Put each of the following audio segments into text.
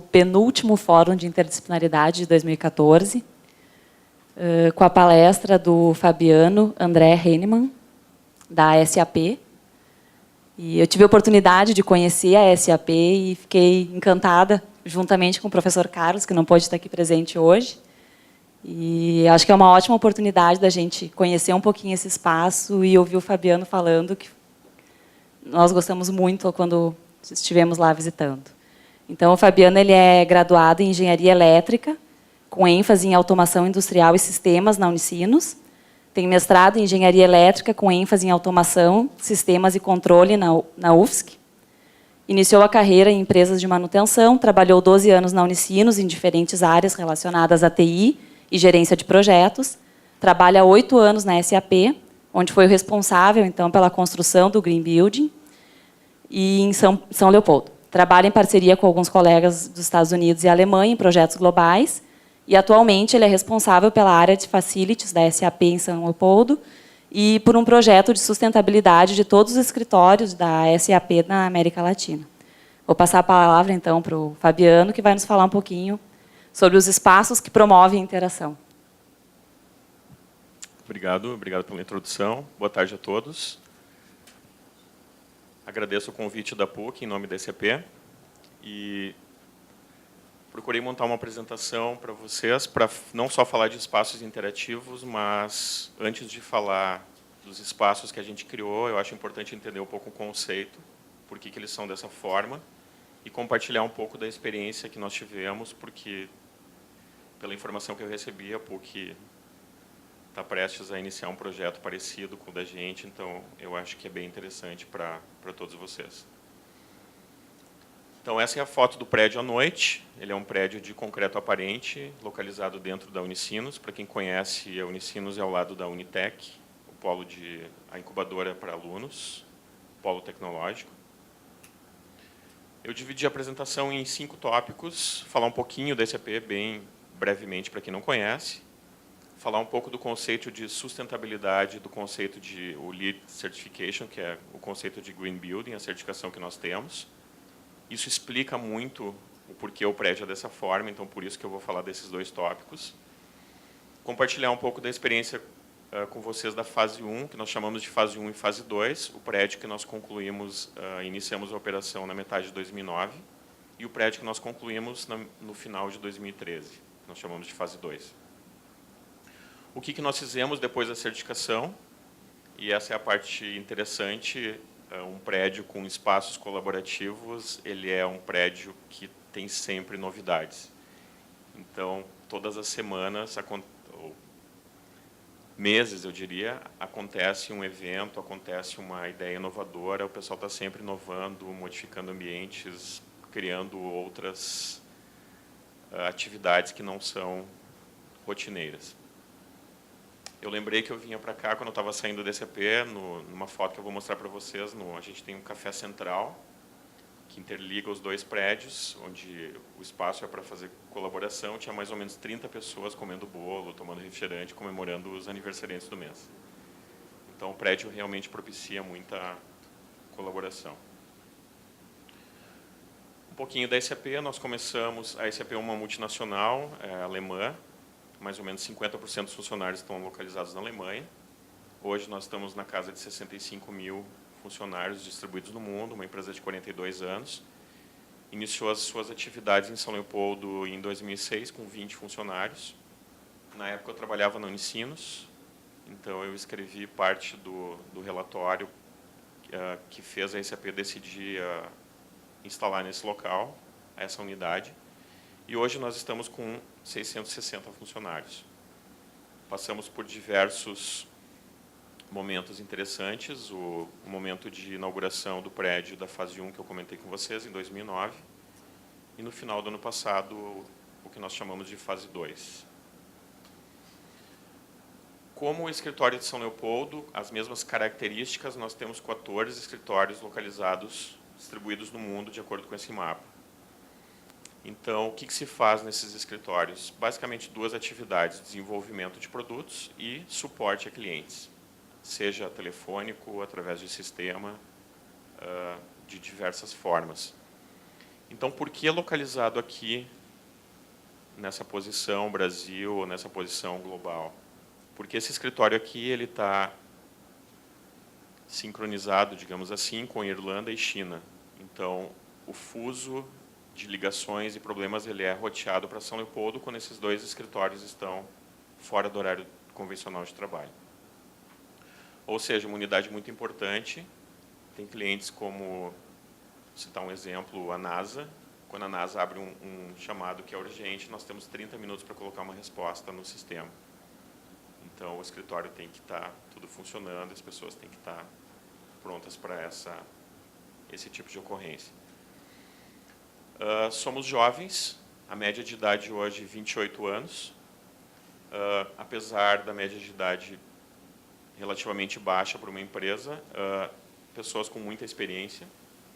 penúltimo Fórum de Interdisciplinaridade de 2014, com a palestra do Fabiano André Heinemann, da SAP. E eu tive a oportunidade de conhecer a SAP e fiquei encantada, juntamente com o professor Carlos, que não pôde estar aqui presente hoje. E acho que é uma ótima oportunidade da gente conhecer um pouquinho esse espaço e ouvir o Fabiano falando, que nós gostamos muito quando estivemos lá visitando. Então, o Fabiano ele é graduado em Engenharia Elétrica, com ênfase em Automação Industrial e Sistemas na Unicinos. Tem mestrado em Engenharia Elétrica, com ênfase em Automação, Sistemas e Controle na UFSC. Iniciou a carreira em empresas de manutenção, trabalhou 12 anos na Unicinos, em diferentes áreas relacionadas à TI e gerência de projetos. Trabalha há 8 anos na SAP, onde foi o responsável, então, pela construção do Green Building, e em São Leopoldo. Trabalha em parceria com alguns colegas dos Estados Unidos e Alemanha em projetos globais, e, atualmente, ele é responsável pela área de Facilities da SAP em São Leopoldo e por um projeto de sustentabilidade de todos os escritórios da SAP na América Latina. Vou passar a palavra, então, para o Fabiano, que vai nos falar um pouquinho sobre os espaços que promovem a interação. Obrigado pela introdução. Boa tarde a todos. Agradeço o convite da PUC, em nome da SAP, e procurei montar uma apresentação para vocês, para não só falar de espaços interativos, mas, antes de falar dos espaços que a gente criou, eu acho importante entender um pouco o conceito, por que eles são dessa forma, e compartilhar um pouco da experiência que nós tivemos, porque, pela informação que eu recebi, a PUC está prestes a iniciar um projeto parecido com o da gente, então eu acho que é bem interessante para todos vocês. Então, essa é a foto do prédio à noite. Ele é um prédio de concreto aparente, localizado dentro da Unicinos. Para quem conhece, a Unicinos é ao lado da Unitec, a incubadora para alunos, polo tecnológico. Eu dividi a apresentação em 5 tópicos, falar um pouquinho da SAP, bem brevemente, para quem não conhece, falar um pouco do conceito de sustentabilidade, do conceito de o LEED Certification, que é o conceito de Green Building, a certificação que nós temos. Isso explica muito o porquê o prédio é dessa forma, então por isso que eu vou falar desses 2 tópicos. Compartilhar um pouco da experiência com vocês da fase 1, que nós chamamos de fase 1 e fase 2, o prédio que nós concluímos, iniciamos a operação na metade de 2009, e o prédio que nós concluímos no final de 2013, que nós chamamos de fase 2. O que nós fizemos depois da certificação, e essa é a parte interessante, um prédio com espaços colaborativos, ele é um prédio que tem sempre novidades. Então, todas as semanas, ou meses, eu diria, acontece um evento, acontece uma ideia inovadora, o pessoal está sempre inovando, modificando ambientes, criando outras atividades que não são rotineiras. Eu lembrei que eu vinha para cá quando eu estava saindo do SAP, numa foto que eu vou mostrar para vocês. A gente tem um café central, que interliga os 2 prédios, onde o espaço é para fazer colaboração. Tinha mais ou menos 30 pessoas comendo bolo, tomando refrigerante, comemorando os aniversariantes do mês. Então, o prédio realmente propicia muita colaboração. Um pouquinho da SAP, nós começamos... A SAP é uma multinacional alemã, mais ou menos 50% dos funcionários estão localizados na Alemanha. Hoje nós estamos na casa de 65 mil funcionários distribuídos no mundo, uma empresa de 42 anos. Iniciou as suas atividades em São Leopoldo em 2006, com 20 funcionários. Na época eu trabalhava na Unicinos, então eu escrevi parte do relatório que fez a SAP decidir instalar nesse local, essa unidade. E hoje nós estamos com 660 funcionários. Passamos por diversos momentos interessantes. O momento de inauguração do prédio da fase 1, que eu comentei com vocês, em 2009. E, no final do ano passado, o que nós chamamos de fase 2. Como o escritório de São Leopoldo, as mesmas características, nós temos 14 escritórios localizados, distribuídos no mundo, de acordo com esse mapa. Então, o que se faz nesses escritórios? Basicamente, 2 atividades: desenvolvimento de produtos e suporte a clientes, seja telefônico, através de sistema, de diversas formas. Então, por que localizado aqui, nessa posição Brasil, ou nessa posição global? Porque esse escritório aqui ele está sincronizado, digamos assim, com Irlanda e China. Então, o fuso de ligações e problemas ele é roteado para São Leopoldo quando esses dois escritórios estão fora do horário convencional de trabalho. Ou seja, uma unidade muito importante. Tem clientes como, vou citar um exemplo, a NASA. Quando a NASA abre um chamado que é urgente, nós temos 30 minutos para colocar uma resposta no sistema. Então, o escritório tem que estar tudo funcionando, as pessoas têm que estar prontas para esse tipo de ocorrência. Somos jovens, a média de idade hoje 28 anos. Apesar da média de idade relativamente baixa para uma empresa, pessoas com muita experiência,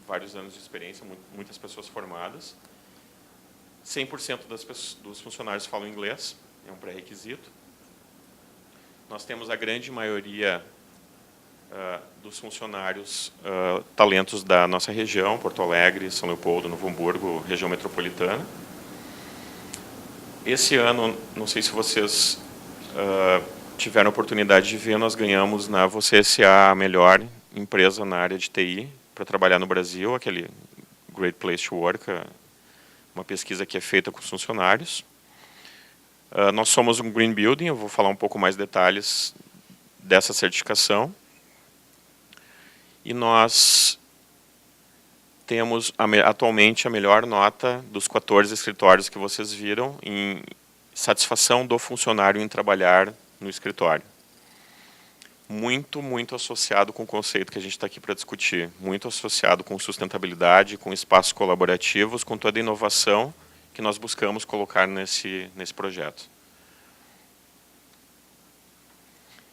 vários anos de experiência, muitas pessoas formadas. 100% dos funcionários falam inglês, é um pré-requisito. Nós temos a grande maioria dos funcionários talentos da nossa região, Porto Alegre, São Leopoldo, Novo Hamburgo, região metropolitana. Esse ano, não sei se vocês tiveram a oportunidade de ver, nós ganhamos na Você S.A. a melhor empresa na área de TI para trabalhar no Brasil, aquele Great Place to Work, uma pesquisa que é feita com os funcionários. Nós somos um Green Building, eu vou falar um pouco mais detalhes dessa certificação. E nós temos atualmente a melhor nota dos 14 escritórios que vocês viram em satisfação do funcionário em trabalhar no escritório. Muito, muito associado com o conceito que a gente está aqui para discutir. Muito associado com sustentabilidade, com espaços colaborativos, com toda a inovação que nós buscamos colocar nesse projeto.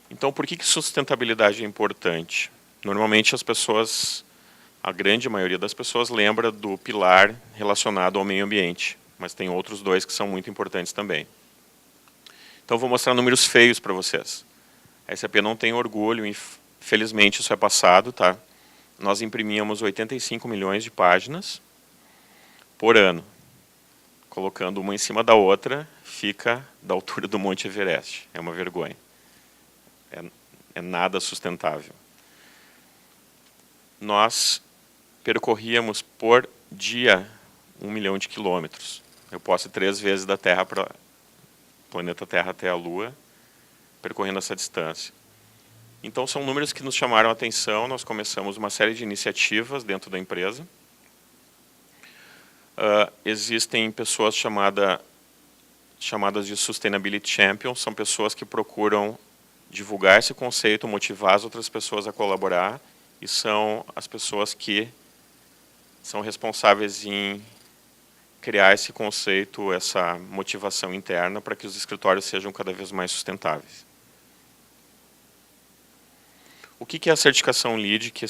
Então, por que sustentabilidade é importante? Normalmente as pessoas, a grande maioria das pessoas lembra do pilar relacionado ao meio ambiente, mas tem outros dois que são muito importantes também. Então, vou mostrar números feios para vocês. A SAP não tem orgulho, infelizmente isso é passado, tá? Nós imprimíamos 85 milhões de páginas por ano. Colocando uma em cima da outra, fica da altura do Monte Everest. É uma vergonha. É nada sustentável. Nós percorríamos por dia 1 milhão de quilômetros. Eu posso ir 3 vezes da Terra para o planeta Terra até a Lua, percorrendo essa distância. Então, são números que nos chamaram a atenção. Nós começamos uma série de iniciativas dentro da empresa. Existem pessoas chamadas de Sustainability Champions, são pessoas que procuram divulgar esse conceito, motivar as outras pessoas a colaborar, e são as pessoas que são responsáveis em criar esse conceito, essa motivação interna para que os escritórios sejam cada vez mais sustentáveis. O que é a certificação LEED, que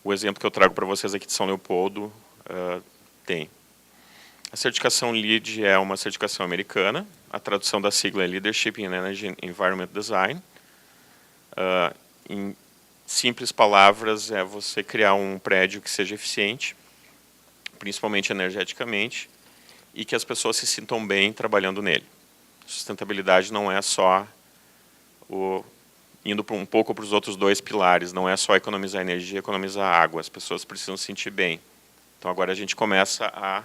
o exemplo que eu trago para vocês aqui de São Leopoldo tem? A certificação LEED é uma certificação americana, a tradução da sigla é Leadership in Energy and Environment Design. Em simples palavras, é você criar um prédio que seja eficiente, principalmente energeticamente, e que as pessoas se sintam bem trabalhando nele. Sustentabilidade não é só indo um pouco para os outros dois pilares, não é só economizar energia, economizar água, as pessoas precisam se sentir bem. Então agora a gente começa a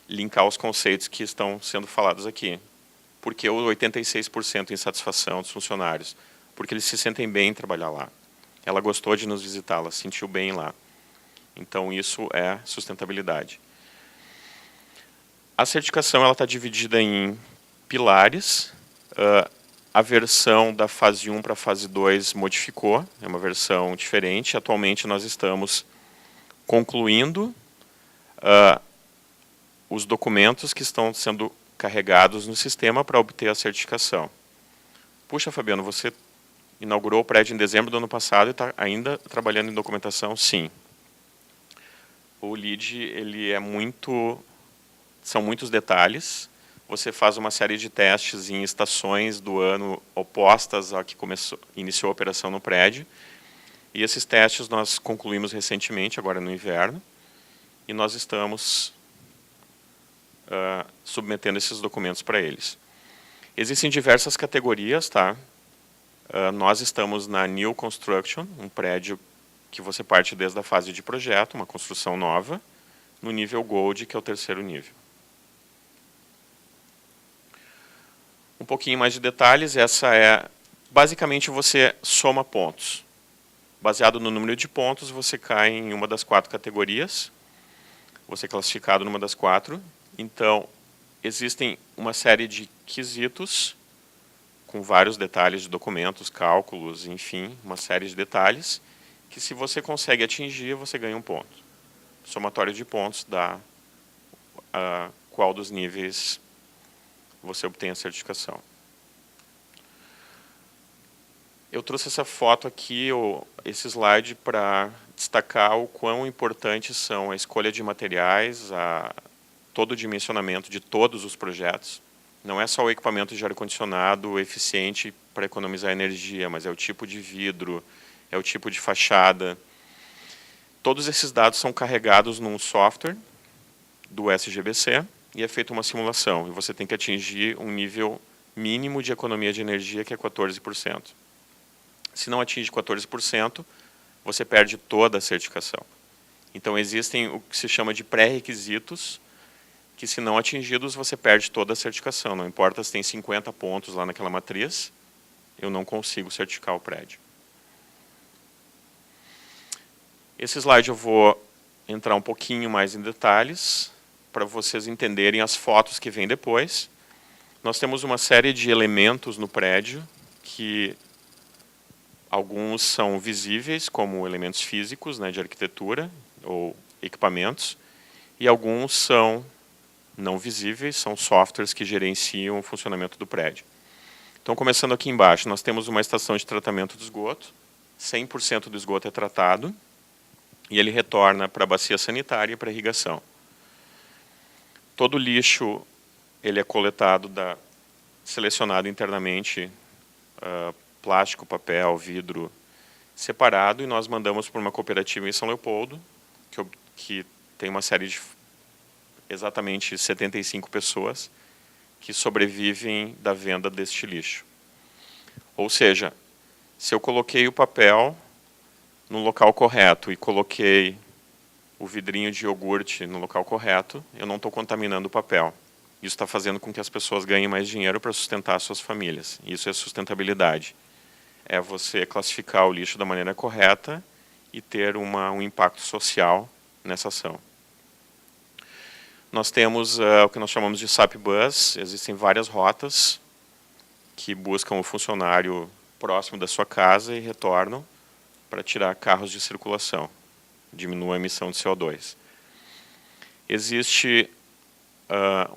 linkar os conceitos que estão sendo falados aqui. Por que o 86% em satisfação dos funcionários? Porque eles se sentem bem em trabalhar lá. Ela gostou de nos visitar, ela se sentiu bem lá. Então isso é sustentabilidade. A certificação está dividida em pilares. A versão da fase 1 para a fase 2 modificou, é uma versão diferente. Atualmente nós estamos concluindo os documentos que estão sendo carregados no sistema para obter a certificação. Puxa, Fabiano, você inaugurou o prédio em dezembro do ano passado e está ainda trabalhando em documentação? Sim. O LEED, são muitos detalhes. Você faz uma série de testes em estações do ano opostas a que iniciou a operação no prédio. E esses testes nós concluímos recentemente, agora no inverno. e nós estamos submetendo esses documentos para eles. Existem diversas categorias, tá? Nós estamos na New Construction, um prédio que você parte desde a fase de projeto, uma construção nova, no nível Gold, que é o terceiro nível. Um pouquinho mais de detalhes, basicamente você soma pontos. Baseado no número de pontos, você cai em uma das 4 categorias, você é classificado numa das 4. Então, existem uma série de quesitos, com vários detalhes de documentos, cálculos, enfim, uma série de detalhes, que se você consegue atingir, você ganha um ponto. O somatório de pontos dá qual dos níveis você obtém a certificação. Eu trouxe essa foto aqui, esse slide, para destacar o quão importantes são a escolha de materiais, todo o dimensionamento de todos os projetos. Não é só o equipamento de ar-condicionado eficiente para economizar energia, mas é o tipo de vidro, é o tipo de fachada. Todos esses dados são carregados num software do SGBC e é feita uma simulação. E você tem que atingir um nível mínimo de economia de energia, que é 14%. Se não atinge 14%, você perde toda a certificação. Então, existem o que se chama de pré-requisitos, que se não atingidos, você perde toda a certificação. Não importa se tem 50 pontos lá naquela matriz, eu não consigo certificar o prédio. Esse slide eu vou entrar um pouquinho mais em detalhes, para vocês entenderem as fotos que vêm depois. Nós temos uma série de elementos no prédio, que alguns são visíveis, como elementos físicos, né, de arquitetura ou equipamentos, e alguns são não visíveis, são softwares que gerenciam o funcionamento do prédio. Então, começando aqui embaixo, nós temos uma estação de tratamento de esgoto, 100% do esgoto é tratado, e ele retorna para a bacia sanitária e para a irrigação. Todo o lixo ele é coletado, selecionado internamente, plástico, papel, vidro, separado, e nós mandamos para uma cooperativa em São Leopoldo, que tem uma série de exatamente 75 pessoas que sobrevivem da venda deste lixo. Ou seja, se eu coloquei o papel no local correto e coloquei o vidrinho de iogurte no local correto, eu não estou contaminando o papel. Isso está fazendo com que as pessoas ganhem mais dinheiro para sustentar suas famílias. Isso é sustentabilidade. É você classificar o lixo da maneira correta e ter um impacto social nessa ação. Nós temos o que nós chamamos de SAP Bus. Existem várias rotas que buscam o funcionário próximo da sua casa e retornam para tirar carros de circulação. Diminua a emissão de CO2. Existe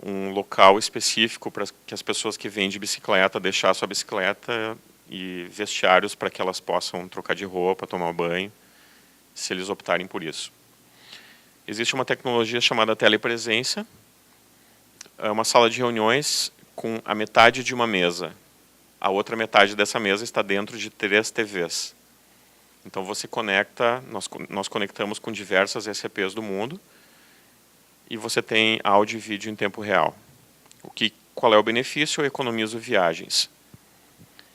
um local específico para que as pessoas que vêm de bicicleta deixar a sua bicicleta e vestiários para que elas possam trocar de roupa, tomar banho, se eles optarem por isso. Existe uma tecnologia chamada telepresença, uma sala de reuniões com a metade de uma mesa. A outra metade dessa mesa está dentro de 3 TVs. Então você conecta, nós conectamos com diversas SAPs do mundo e você tem áudio e vídeo em tempo real. Qual é o benefício? Eu economizo viagens.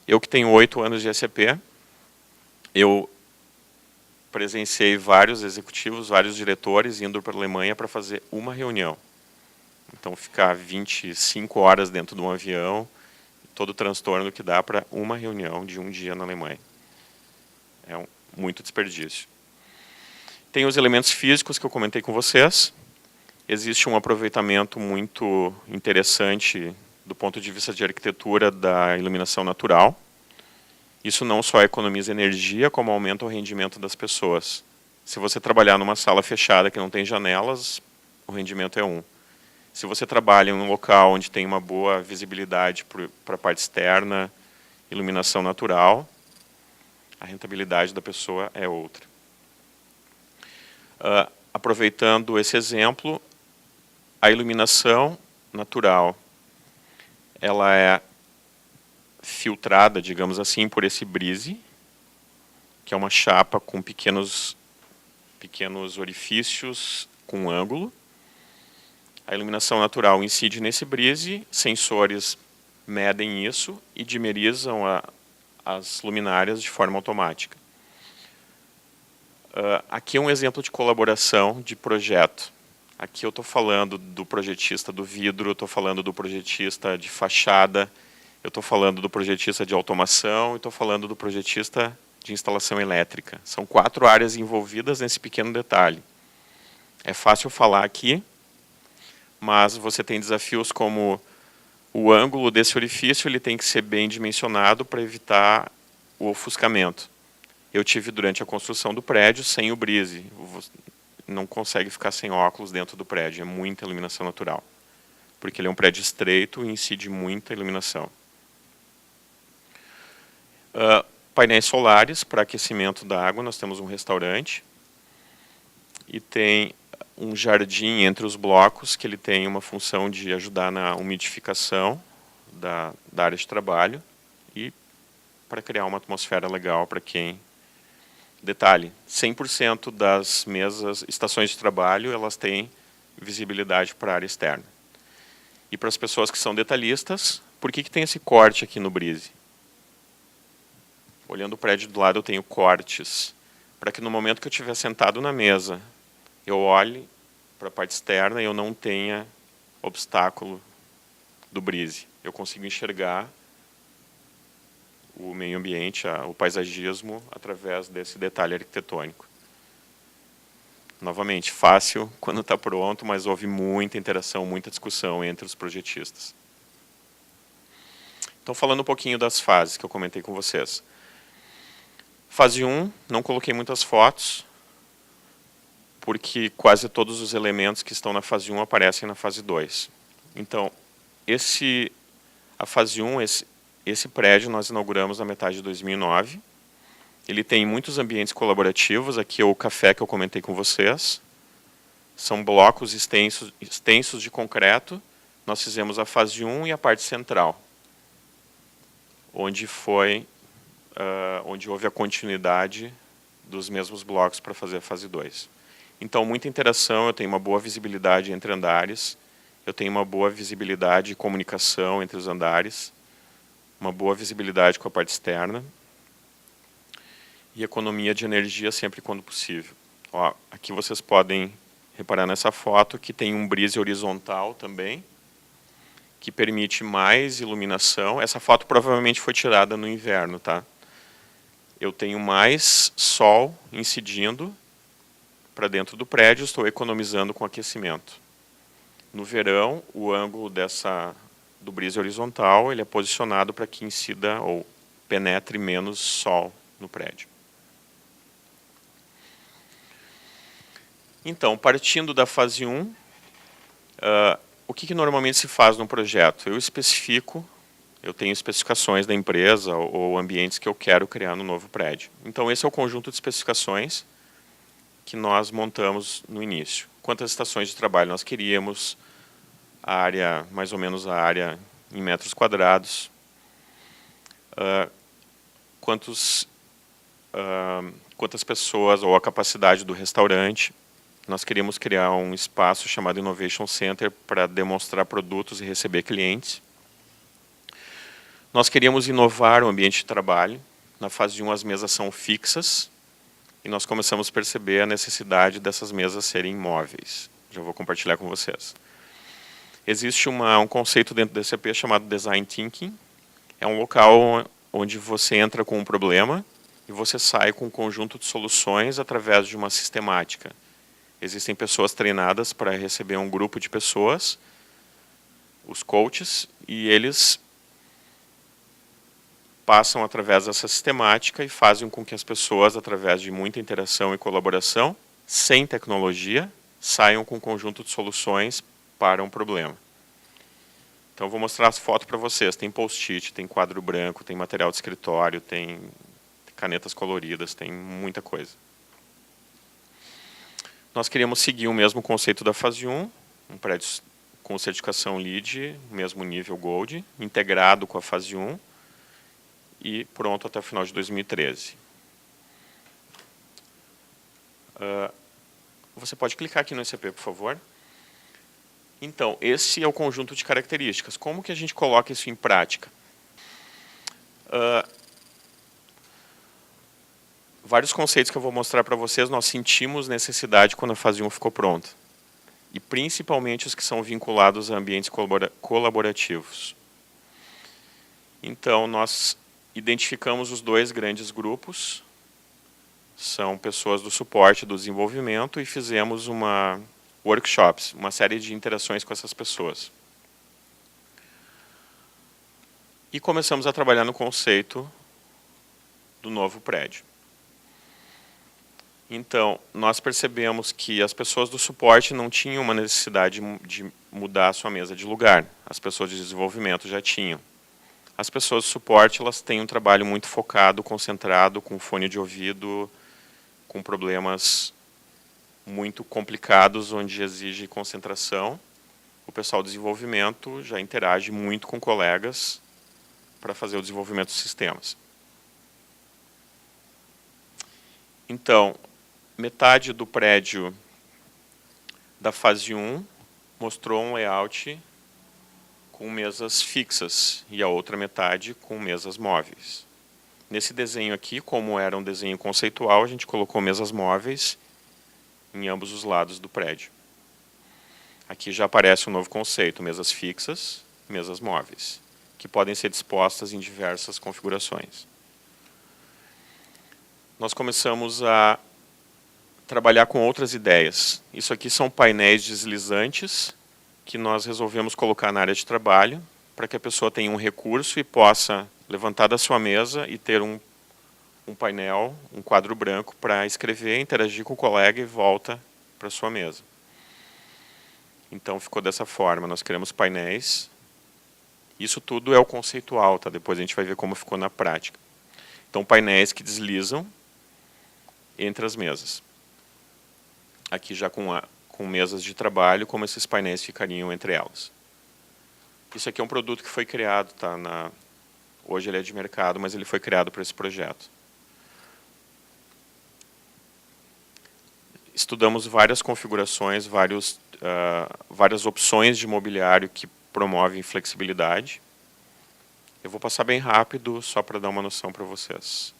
Eu que tenho 8 anos de SAP, eu presenciei vários executivos, vários diretores indo para a Alemanha para fazer uma reunião. Então, ficar 25 horas dentro de um avião, todo o transtorno que dá para uma reunião de um dia na Alemanha. É muito desperdício. Tem os elementos físicos que eu comentei com vocês. Existe um aproveitamento muito interessante do ponto de vista de arquitetura da iluminação natural. Isso não só economiza energia, como aumenta o rendimento das pessoas. Se você trabalhar numa sala fechada que não tem janelas, o rendimento é 1. Se você trabalha em um local onde tem uma boa visibilidade para a parte externa, iluminação natural, a rentabilidade da pessoa é outra. Aproveitando esse exemplo, a iluminação natural, ela é filtrada, digamos assim, por esse brise, que é uma chapa com pequenos orifícios com um ângulo. A iluminação natural incide nesse brise, sensores medem isso e dimerizam as luminárias de forma automática. Aqui é um exemplo de colaboração de projeto. Aqui eu estou falando do projetista do vidro, eu estou falando do projetista de fachada, eu estou falando do projetista de automação e estou falando do projetista de instalação elétrica. São 4 áreas envolvidas nesse pequeno detalhe. É fácil falar aqui, mas você tem desafios como o ângulo desse orifício ele tem que ser bem dimensionado para evitar o ofuscamento. Eu tive durante a construção do prédio sem o brise. Não consegue ficar sem óculos dentro do prédio. É muita iluminação natural. Porque ele é um prédio estreito e incide muita iluminação. Painéis solares para aquecimento da água. Nós temos um restaurante. E tem um jardim entre os blocos que ele tem uma função de ajudar na umidificação da área de trabalho e para criar uma atmosfera legal para quem... Detalhe, 100% das mesas, estações de trabalho, elas têm visibilidade para a área externa. E para as pessoas que são detalhistas, por que tem esse corte aqui no brise? Olhando o prédio do lado, eu tenho cortes, para que no momento que eu estiver sentado na mesa, eu olhe para a parte externa e eu não tenha obstáculo do brise. Eu consigo enxergar o meio ambiente, o paisagismo, através desse detalhe arquitetônico. Novamente, fácil quando está pronto, mas houve muita interação, muita discussão entre os projetistas. Então, falando um pouquinho das fases que eu comentei com vocês. Fase 1, não coloquei muitas fotos, porque quase todos os elementos que estão na fase 1 aparecem na fase 2. Então, a fase 1, esse prédio nós inauguramos na metade de 2009. Ele tem muitos ambientes colaborativos. Aqui é o café que eu comentei com vocês. São blocos extensos de concreto. Nós fizemos a fase 1 e a parte central, onde houve a continuidade dos mesmos blocos para fazer a fase 2. Então, muita interação, eu tenho uma boa visibilidade entre andares, eu tenho uma boa visibilidade e comunicação entre os andares, uma boa visibilidade com a parte externa e economia de energia sempre quando possível. Ó, aqui vocês podem reparar nessa foto que tem um brise horizontal também, que permite mais iluminação. Essa foto provavelmente foi tirada no inverno, tá? Eu tenho mais sol incidindo para dentro do prédio, estou economizando com aquecimento. No verão, o ângulo do brise horizontal ele é posicionado para que incida ou penetre menos sol no prédio. Então, partindo da fase 1, o que normalmente se faz no projeto? Eu tenho especificações da empresa ou ambientes que eu quero criar no novo prédio. Então, esse é o conjunto de especificações que nós montamos no início. Quantas estações de trabalho nós queríamos, a área, mais ou menos a área em metros quadrados, quantas pessoas ou a capacidade do restaurante. Nós queríamos criar um espaço chamado Innovation Center para demonstrar produtos e receber clientes. Nós queríamos inovar o ambiente de trabalho. Na fase 1 as mesas são fixas e nós começamos a perceber a necessidade dessas mesas serem móveis. Já vou compartilhar com vocês. Existe um conceito dentro do SAP chamado Design Thinking. É um local onde você entra com um problema e você sai com um conjunto de soluções através de uma sistemática. Existem pessoas treinadas para receber um grupo de pessoas, os coaches, e eles passam através dessa sistemática e fazem com que as pessoas, através de muita interação e colaboração, sem tecnologia, saiam com um conjunto de soluções para um problema. Então, vou mostrar as fotos para vocês. Tem post-it, tem quadro branco, tem material de escritório, tem canetas coloridas, tem muita coisa. Nós queríamos seguir o mesmo conceito da fase 1, um prédio com certificação LEED, mesmo nível Gold, integrado com a fase 1, e pronto até o final de 2013. Você pode clicar aqui no ECP, por favor. Então, esse é o conjunto de características. Como que a gente coloca isso em prática? Vários conceitos que eu vou mostrar para vocês, nós sentimos necessidade quando a fase 1 ficou pronta. E principalmente os que são vinculados a ambientes colaborativos. Então, nós identificamos os 2 grandes grupos, são pessoas do suporte do desenvolvimento, e fizemos workshops, uma série de interações com essas pessoas. E começamos a trabalhar no conceito do novo prédio. Então, nós percebemos que as pessoas do suporte não tinham uma necessidade de mudar a sua mesa de lugar. As pessoas de desenvolvimento já tinham. As pessoas do suporte, elas têm um trabalho muito focado, concentrado, com fone de ouvido, com problemas muito complicados, onde exige concentração. O pessoal do desenvolvimento já interage muito com colegas para fazer o desenvolvimento dos sistemas. Então, metade do prédio da fase 1 mostrou um layout com mesas fixas e a outra metade com mesas móveis. Nesse desenho aqui, como era um desenho conceitual, a gente colocou mesas móveis em ambos os lados do prédio. Aqui já aparece um novo conceito, mesas fixas, mesas móveis, que podem ser dispostas em diversas configurações. Nós começamos a trabalhar com outras ideias. Isso aqui são painéis deslizantes que nós resolvemos colocar na área de trabalho para que a pessoa tenha um recurso e possa levantar da sua mesa e ter um painel, um quadro branco para escrever, interagir com o colega e volta para a sua mesa. Então ficou dessa forma, nós criamos painéis. Isso tudo é o conceitual, tá? Depois a gente vai ver como ficou na prática. Então painéis que deslizam entre as mesas. Aqui já com mesas de trabalho, como esses painéis ficariam entre elas. Isso aqui é um produto que foi criado, tá? Hoje ele é de mercado, mas ele foi criado para esse projeto. Estudamos várias configurações, várias opções de mobiliário que promovem flexibilidade. Eu vou passar bem rápido, só para dar uma noção para vocês.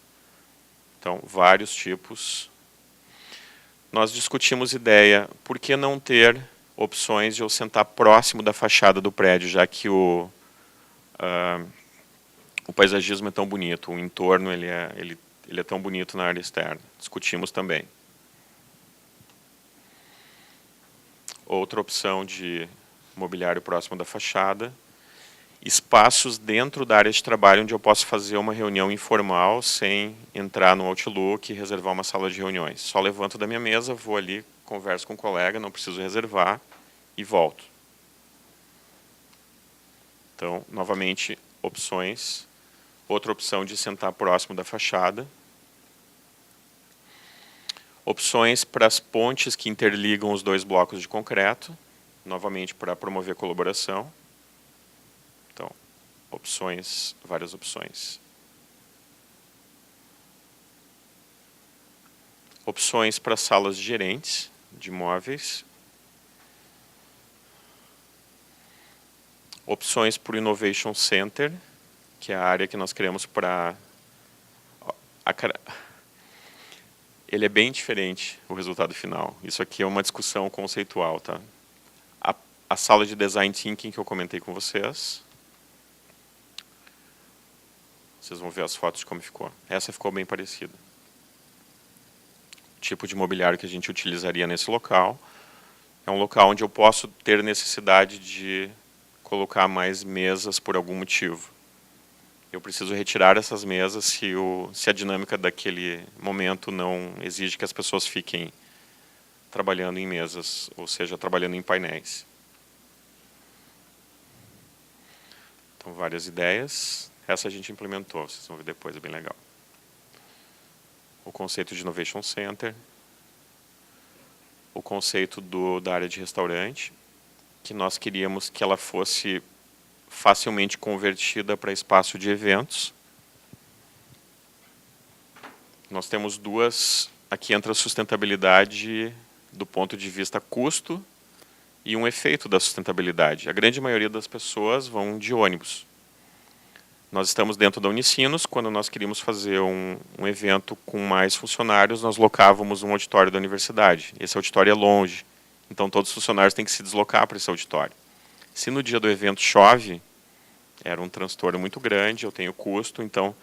Então, vários tipos. Nós discutimos ideia, por que não ter opções de eu sentar próximo da fachada do prédio, já que o paisagismo é tão bonito, o entorno ele é tão bonito na área externa. Discutimos também. Outra opção de mobiliário próximo da fachada. Espaços dentro da área de trabalho onde eu posso fazer uma reunião informal sem entrar no Outlook e reservar uma sala de reuniões. Só levanto da minha mesa, vou ali, converso com o colega, não preciso reservar e volto. Então, novamente, opções. Outra opção de sentar próximo da fachada. Opções para as pontes que interligam os 2 blocos de concreto, novamente para promover colaboração. Então, opções, várias opções. Opções para salas gerentes de imóveis. Opções para o Innovation Center, que é a área que nós criamos para... Ele é bem diferente, o resultado final. Isso aqui é uma discussão conceitual, tá? A sala de Design Thinking que eu comentei com vocês. Vocês vão ver as fotos de como ficou. Essa ficou bem parecida. O tipo de mobiliário que a gente utilizaria nesse local. É um local onde eu posso ter necessidade de colocar mais mesas por algum motivo. Eu preciso retirar essas mesas se a dinâmica daquele momento não exige que as pessoas fiquem trabalhando em mesas, ou seja, trabalhando em painéis. Então, várias ideias. Essa a gente implementou, vocês vão ver depois, é bem legal. O conceito de Innovation Center. O conceito da área de restaurante, que nós queríamos que ela fosse facilmente convertida para espaço de eventos. Nós temos duas, aqui entra a sustentabilidade do ponto de vista custo e um efeito da sustentabilidade. A grande maioria das pessoas vão de ônibus. Nós estamos dentro da Unicinos. Quando nós queríamos fazer um evento com mais funcionários, nós locávamos um auditório da universidade. Esse auditório é longe, então todos os funcionários têm que se deslocar para esse auditório. Se no dia do evento chove, era um transtorno muito grande, eu tenho custo, então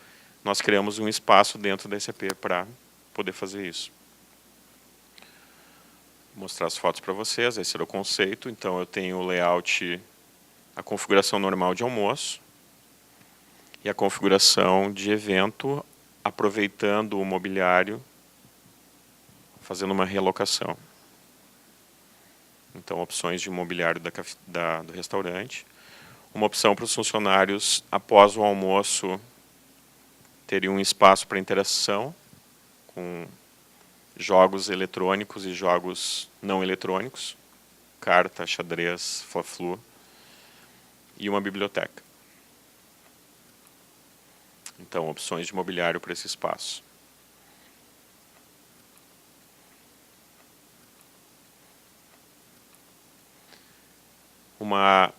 nós criamos um espaço dentro da SAP para poder fazer isso. Vou mostrar as fotos para vocês, esse era o conceito. Então eu tenho o layout, a configuração normal de almoço, e a configuração de evento, aproveitando o mobiliário, fazendo uma realocação. Então, opções de mobiliário do restaurante. Uma opção para os funcionários, após o almoço, terem um espaço para interação com jogos eletrônicos e jogos não eletrônicos, carta, xadrez, fla-flu, e uma biblioteca. Então, opções de mobiliário para esse espaço. Uma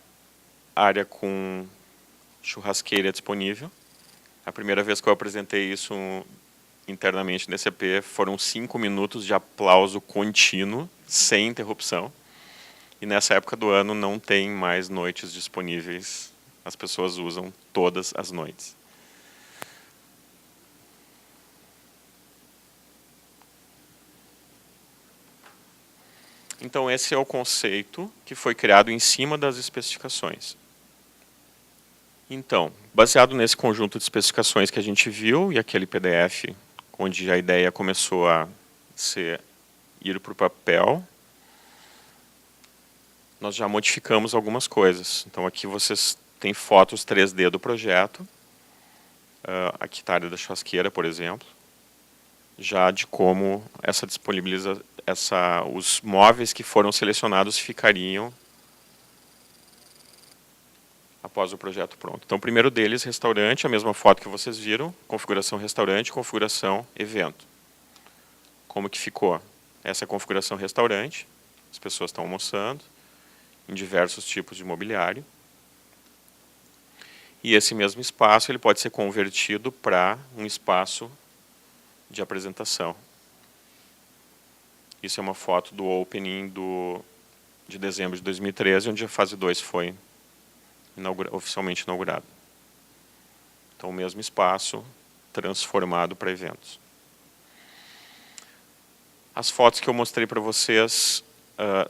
área com churrasqueira disponível. A primeira vez que eu apresentei isso internamente no SAP foram 5 minutos de aplauso contínuo, sem interrupção. E nessa época do ano não tem mais noites disponíveis. As pessoas usam todas as noites. Então, esse é o conceito que foi criado em cima das especificações. Então, baseado nesse conjunto de especificações que a gente viu, e aquele PDF, onde a ideia começou a ir para o papel, nós já modificamos algumas coisas. Então, aqui vocês têm fotos 3D do projeto. Aqui está a área da churrasqueira, por exemplo. Já de como os móveis que foram selecionados ficariam após o projeto pronto. Então, o primeiro deles, restaurante, a mesma foto que vocês viram, configuração restaurante, configuração evento. Como que ficou? Essa é a configuração restaurante, as pessoas estão almoçando, em diversos tipos de mobiliário. E esse mesmo espaço ele pode ser convertido para um espaço de apresentação. Isso é uma foto do opening de dezembro de 2013, onde a fase 2 foi oficialmente inaugurada. Então, o mesmo espaço transformado para eventos. As fotos que eu mostrei para vocês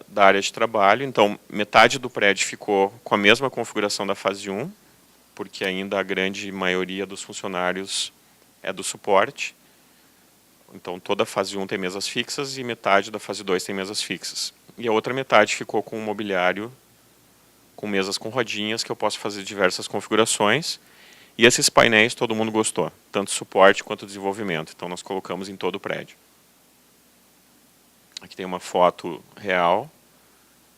da área de trabalho, então, metade do prédio ficou com a mesma configuração da fase 1, porque ainda a grande maioria dos funcionários é do suporte. Então, toda a fase 1 tem mesas fixas e metade da fase 2 tem mesas fixas. E a outra metade ficou com um mobiliário, com mesas com rodinhas, que eu posso fazer diversas configurações. E esses painéis todo mundo gostou, tanto suporte quanto desenvolvimento. Então, nós colocamos em todo o prédio. Aqui tem uma foto real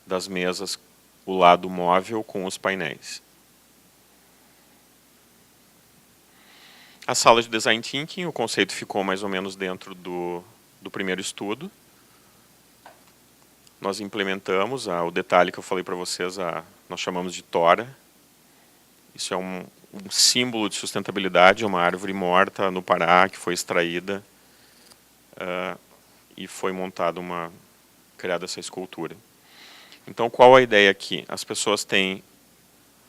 das mesas, o lado móvel com os painéis. A sala de Design Thinking, o conceito ficou mais ou menos dentro do primeiro estudo. Nós implementamos o detalhe que eu falei para vocês, nós chamamos de tora. Isso é um símbolo de sustentabilidade, é uma árvore morta no Pará que foi extraída e foi criada essa escultura. Então, qual a ideia aqui? As pessoas têm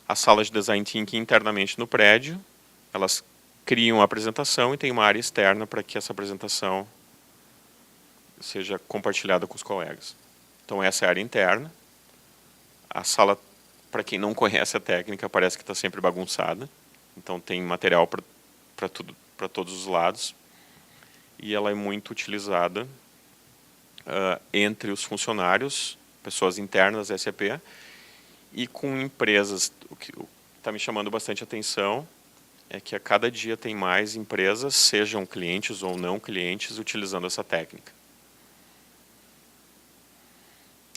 a sala de Design Thinking internamente no prédio, elas criam a apresentação e tem uma área externa para que essa apresentação seja compartilhada com os colegas. Então, essa é a área interna. A sala, para quem não conhece a técnica, parece que está sempre bagunçada. Então, tem material para todos os lados. E ela é muito utilizada entre os funcionários, pessoas internas da SAP, e com empresas. O que está me chamando bastante atenção é que a cada dia tem mais empresas, sejam clientes ou não clientes, utilizando essa técnica.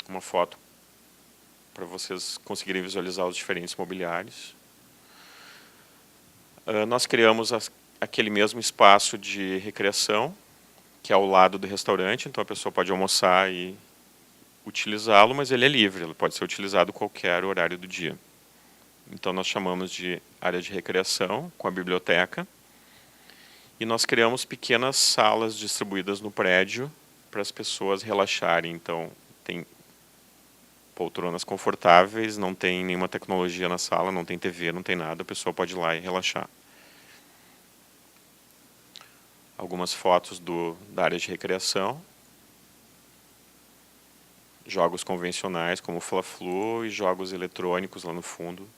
Uma foto para vocês conseguirem visualizar os diferentes mobiliários. Nós criamos aquele mesmo espaço de recreação, que é ao lado do restaurante, então a pessoa pode almoçar e utilizá-lo, mas ele é livre, ele pode ser utilizado a qualquer horário do dia. Então, nós chamamos de área de recreação, com a biblioteca, e nós criamos pequenas salas distribuídas no prédio para as pessoas relaxarem. Então, tem poltronas confortáveis, não tem nenhuma tecnologia na sala, não tem TV, não tem nada, a pessoa pode ir lá e relaxar. Algumas fotos da área de recreação. Jogos convencionais como Fla-Flu e jogos eletrônicos lá no fundo.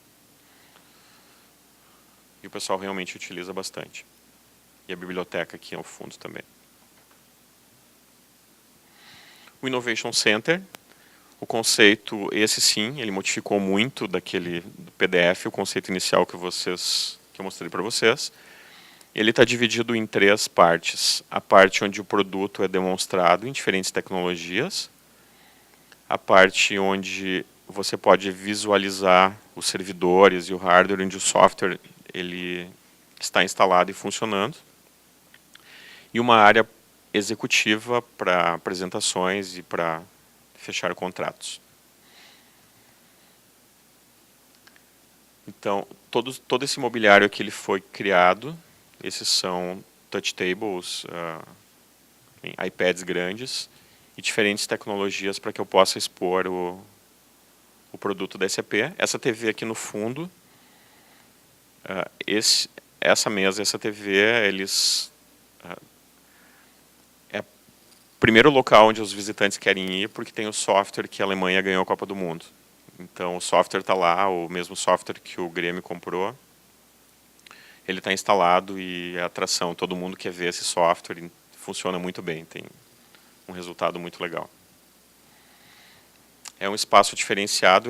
E o pessoal realmente utiliza bastante. E a biblioteca aqui ao fundo também. O Innovation Center, o conceito, esse sim, ele modificou muito do PDF, o conceito inicial que eu mostrei para vocês. Ele está dividido em 3 partes. A parte onde o produto é demonstrado em diferentes tecnologias. A parte onde você pode visualizar os servidores e o hardware, onde o software ele está instalado e funcionando. E uma área executiva para apresentações e para fechar contratos. Então, todo esse mobiliário aqui ele foi criado. Esses são touch tables, iPads grandes e diferentes tecnologias para que eu possa expor o produto da SAP. Essa TV aqui no fundo, essa mesa e essa TV, é o primeiro local onde os visitantes querem ir, porque tem o software que a Alemanha ganhou a Copa do Mundo. Então, o software está lá, o mesmo software que o Grêmio comprou. Ele está instalado e é atração. Todo mundo quer ver esse software e funciona muito bem, tem um resultado muito legal. É um espaço diferenciado,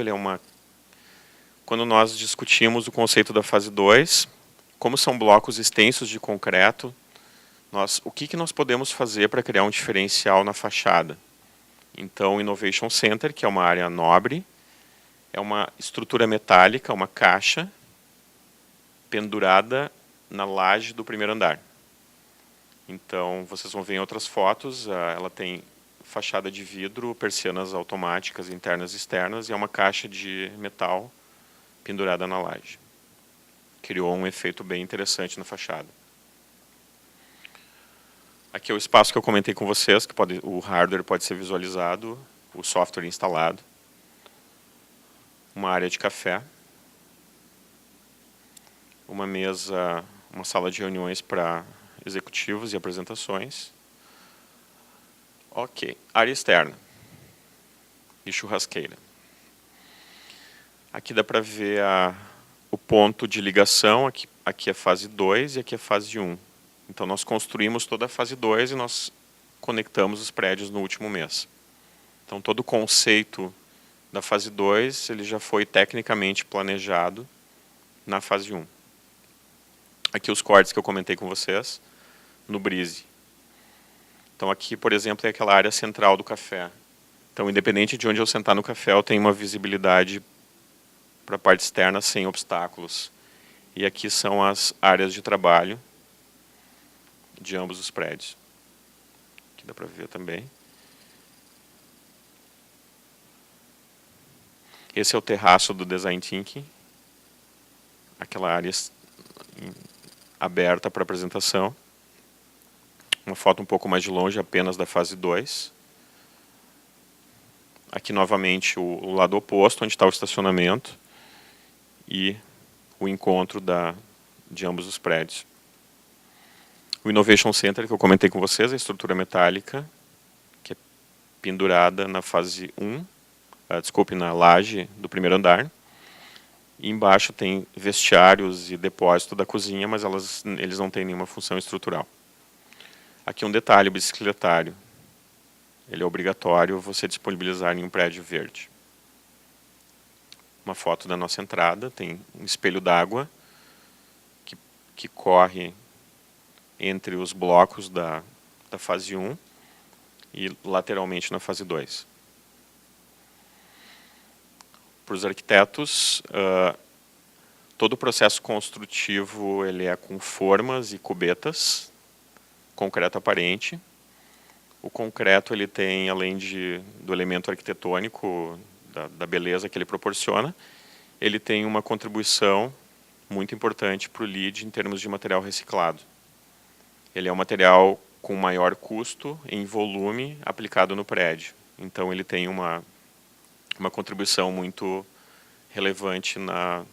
quando nós discutimos o conceito da fase 2, como são blocos extensos de concreto, o que nós podemos fazer para criar um diferencial na fachada? Então, o Innovation Center, que é uma área nobre, é uma estrutura metálica, uma caixa, pendurada na laje do primeiro andar. Então, vocês vão ver em outras fotos, ela tem fachada de vidro, persianas automáticas internas e externas, e é uma caixa de metal pendurada na laje. Criou um efeito bem interessante na fachada. Aqui é o espaço que eu comentei com vocês, que o hardware pode ser visualizado, o software instalado. Uma área de café. Uma mesa, uma sala de reuniões para executivos e apresentações. Ok, área externa e churrasqueira. Aqui dá para ver o ponto de ligação, aqui é fase 2 e aqui é fase 1. Então, nós construímos toda a fase 2 e nós conectamos os prédios no último mês. Então, todo o conceito da fase 2 ele já foi tecnicamente planejado na fase 1. Aqui os cortes que eu comentei com vocês, no Breeze. Então, aqui, por exemplo, é aquela área central do café. Então, independente de onde eu sentar no café, eu tenho uma visibilidade para a parte externa sem obstáculos. E aqui são as áreas de trabalho de ambos os prédios. Aqui dá para ver também. Esse é o terraço do Design Thinking. Aquela área aberta para apresentação. Uma foto um pouco mais de longe, apenas da fase 2. Aqui, novamente, o lado oposto, onde está o estacionamento e o encontro de ambos os prédios. O Innovation Center, que eu comentei com vocês, a estrutura metálica, que é pendurada na fase 1, na laje do primeiro andar. E embaixo tem vestiários e depósito da cozinha, mas eles não têm nenhuma função estrutural. Aqui um detalhe, o bicicletário. Ele é obrigatório você disponibilizar em um prédio verde. Uma foto da nossa entrada, tem um espelho d'água que corre entre os blocos da fase 1 e lateralmente na fase 2. Para os arquitetos, todo o processo construtivo ele é com formas e cubetas, concreto aparente. O concreto ele tem, além do elemento arquitetônico, da beleza que ele proporciona, ele tem uma contribuição muito importante para o LEED em termos de material reciclado. Ele é um material com maior custo em volume aplicado no prédio. Então, ele tem uma contribuição muito relevante na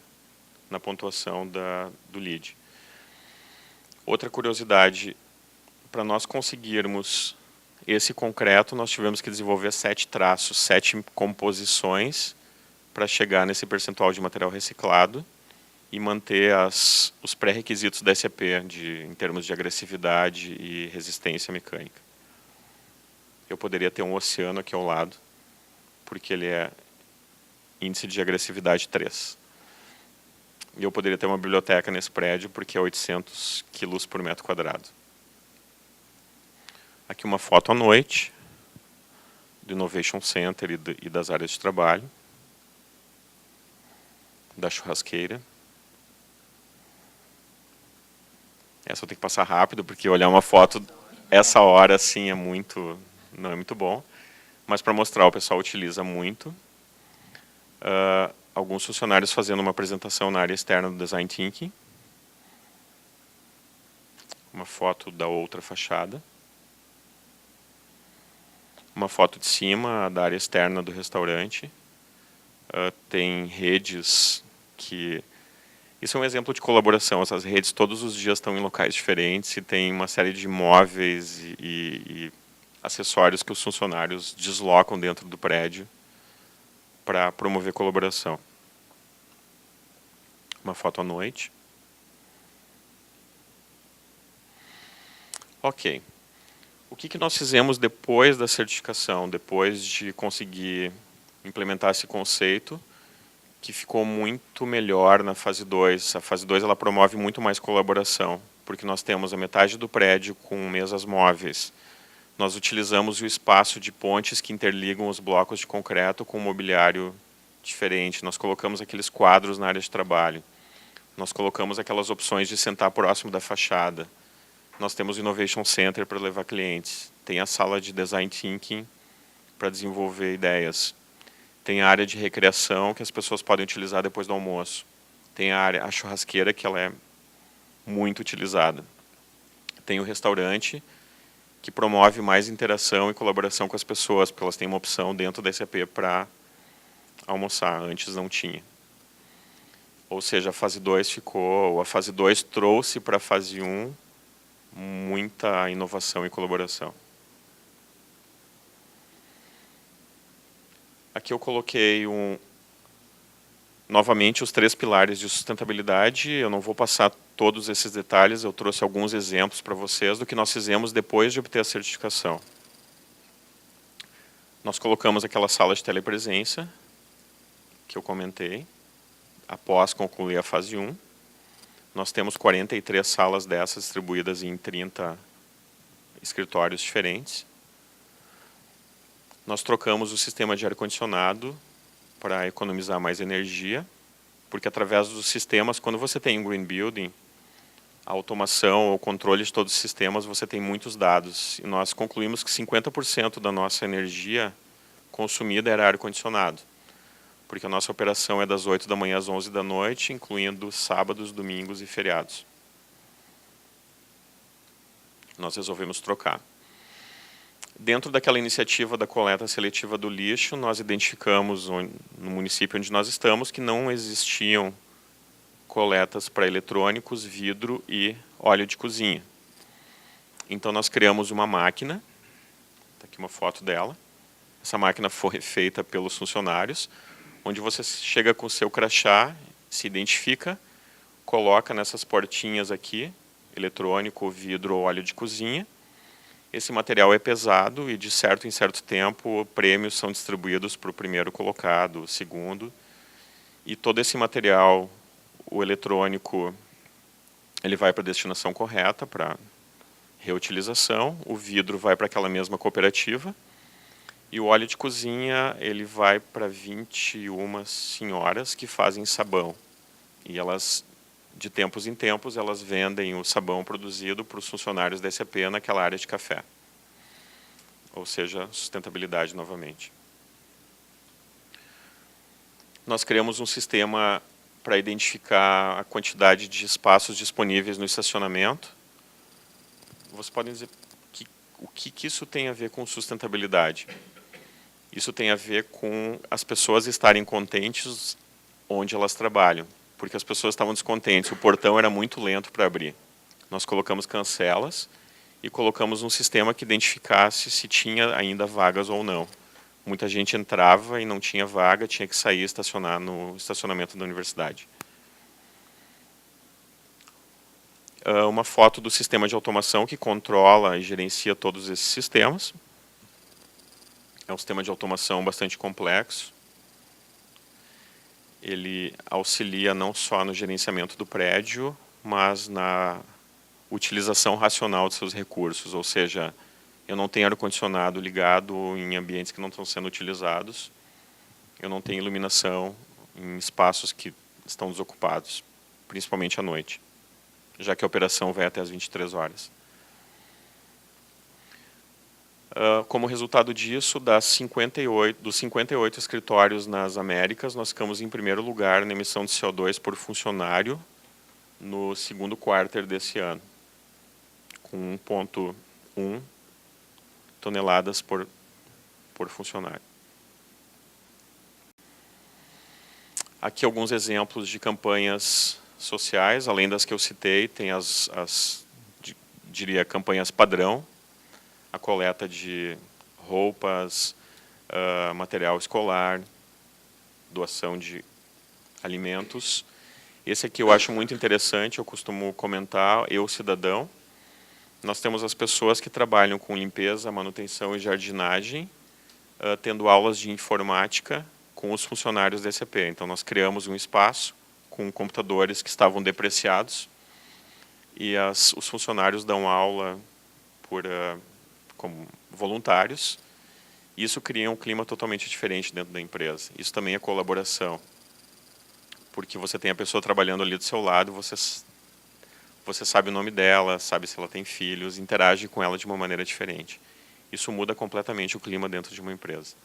pontuação do LEED. Outra curiosidade, para nós conseguirmos esse concreto, nós tivemos que desenvolver 7 traços, 7 composições para chegar nesse percentual de material reciclado e manter os pré-requisitos da SAP em termos de agressividade e resistência mecânica. Eu poderia ter um oceano aqui ao lado, porque ele é índice de agressividade 3. E eu poderia ter uma biblioteca nesse prédio, porque é 800 quilos por metro quadrado. Aqui uma foto à noite, do Innovation Center e das áreas de trabalho, da churrasqueira. Essa eu tenho que passar rápido, porque olhar uma foto essa hora assim não é muito bom. Mas para mostrar, o pessoal utiliza muito. Alguns funcionários fazendo uma apresentação na área externa do Design Thinking. Uma foto da outra fachada. Uma foto de cima, da área externa do restaurante. Tem redes que... Isso é um exemplo de colaboração. Essas redes todos os dias estão em locais diferentes e tem uma série de móveis e acessórios que os funcionários deslocam dentro do prédio para promover colaboração. Uma foto à noite. Ok. O que nós fizemos depois da certificação, depois de conseguir implementar esse conceito, que ficou muito melhor na fase 2. A fase 2 ela promove muito mais colaboração, porque nós temos a metade do prédio com mesas móveis. Nós utilizamos o espaço de pontes que interligam os blocos de concreto com um mobiliário diferente. Nós colocamos aqueles quadros na área de trabalho. Nós colocamos aquelas opções de sentar próximo da fachada. Nós temos o Innovation Center para levar clientes. Tem a sala de Design Thinking para desenvolver ideias. Tem a área de recreação que as pessoas podem utilizar depois do almoço. Tem a churrasqueira, que ela é muito utilizada. Tem o restaurante, que promove mais interação e colaboração com as pessoas, porque elas têm uma opção dentro da SAP para almoçar. Antes não tinha. Ou seja, a fase 2 a fase 2 trouxe para a fase 1 muita inovação e colaboração. Aqui eu coloquei novamente os 3 pilares de sustentabilidade. Eu não vou passar todos esses detalhes, eu trouxe alguns exemplos para vocês do que nós fizemos depois de obter a certificação. Nós colocamos aquela sala de telepresença, que eu comentei, após concluir a fase 1. Nós temos 43 salas dessas distribuídas em 30 escritórios diferentes. Nós trocamos o sistema de ar-condicionado para economizar mais energia, porque através dos sistemas, quando você tem um Green Building, a automação, o controle de todos os sistemas, você tem muitos dados. E nós concluímos que 50% da nossa energia consumida era ar-condicionado, porque a nossa operação é das 8 da manhã às 11 da noite, incluindo sábados, domingos e feriados. Nós resolvemos trocar. Dentro daquela iniciativa da coleta seletiva do lixo, nós identificamos no município onde nós estamos que não existiam coletas para eletrônicos, vidro e óleo de cozinha. Então nós criamos uma máquina, está aqui uma foto dela. Essa máquina foi feita pelos funcionários, onde você chega com o seu crachá, se identifica, coloca nessas portinhas aqui, eletrônico, vidro ou óleo de cozinha. Esse material é pesado e de certo em certo tempo prêmios são distribuídos para o primeiro colocado, o segundo. E todo esse material, o eletrônico, ele vai para a destinação correta, para reutilização. O vidro vai para aquela mesma cooperativa. E o óleo de cozinha, ele vai para 21 senhoras que fazem sabão. E elas, de tempos em tempos, elas vendem o sabão produzido para os funcionários da SAP naquela área de café. ou seja, sustentabilidade novamente. Nós criamos um sistema para identificar a quantidade de espaços disponíveis no estacionamento. Vocês podem dizer o que isso tem a ver com sustentabilidade? Isso tem a ver com as pessoas estarem contentes onde elas trabalham, porque as pessoas estavam descontentes, o portão era muito lento para abrir. Nós colocamos cancelas e colocamos um sistema que identificasse se tinha ainda vagas ou não. Muita gente entrava e não tinha vaga, tinha que sair e estacionar no estacionamento da universidade. Uma foto do sistema de automação que controla e gerencia todos esses sistemas. É um sistema de automação bastante complexo. Ele auxilia não só no gerenciamento do prédio, mas na utilização racional de seus recursos, ou seja, eu não tenho ar-condicionado ligado em ambientes que não estão sendo utilizados, eu não tenho iluminação em espaços que estão desocupados, principalmente à noite, já que a operação vai até às 23 horas. Como resultado disso, dos 58 escritórios nas Américas, nós ficamos em primeiro lugar na emissão de CO2 por funcionário no segundo quarter desse ano, com 1,1 toneladas por funcionário. Aqui alguns exemplos de campanhas sociais, além das que eu citei, tem diria, campanhas padrão, a coleta de roupas, material escolar, doação de alimentos. Esse aqui eu acho muito interessante, eu costumo comentar, eu cidadão. Nós temos as pessoas que trabalham com limpeza, manutenção e jardinagem, tendo aulas de informática com os funcionários da SAP. Então, nós criamos um espaço com computadores que estavam depreciados e os funcionários dão aula como voluntários. Isso cria um clima totalmente diferente dentro da empresa. Isso também é colaboração, porque você tem a pessoa trabalhando ali do seu lado, você sabe o nome dela, sabe se ela tem filhos, interage com ela de uma maneira diferente. Isso muda completamente o clima dentro de uma empresa.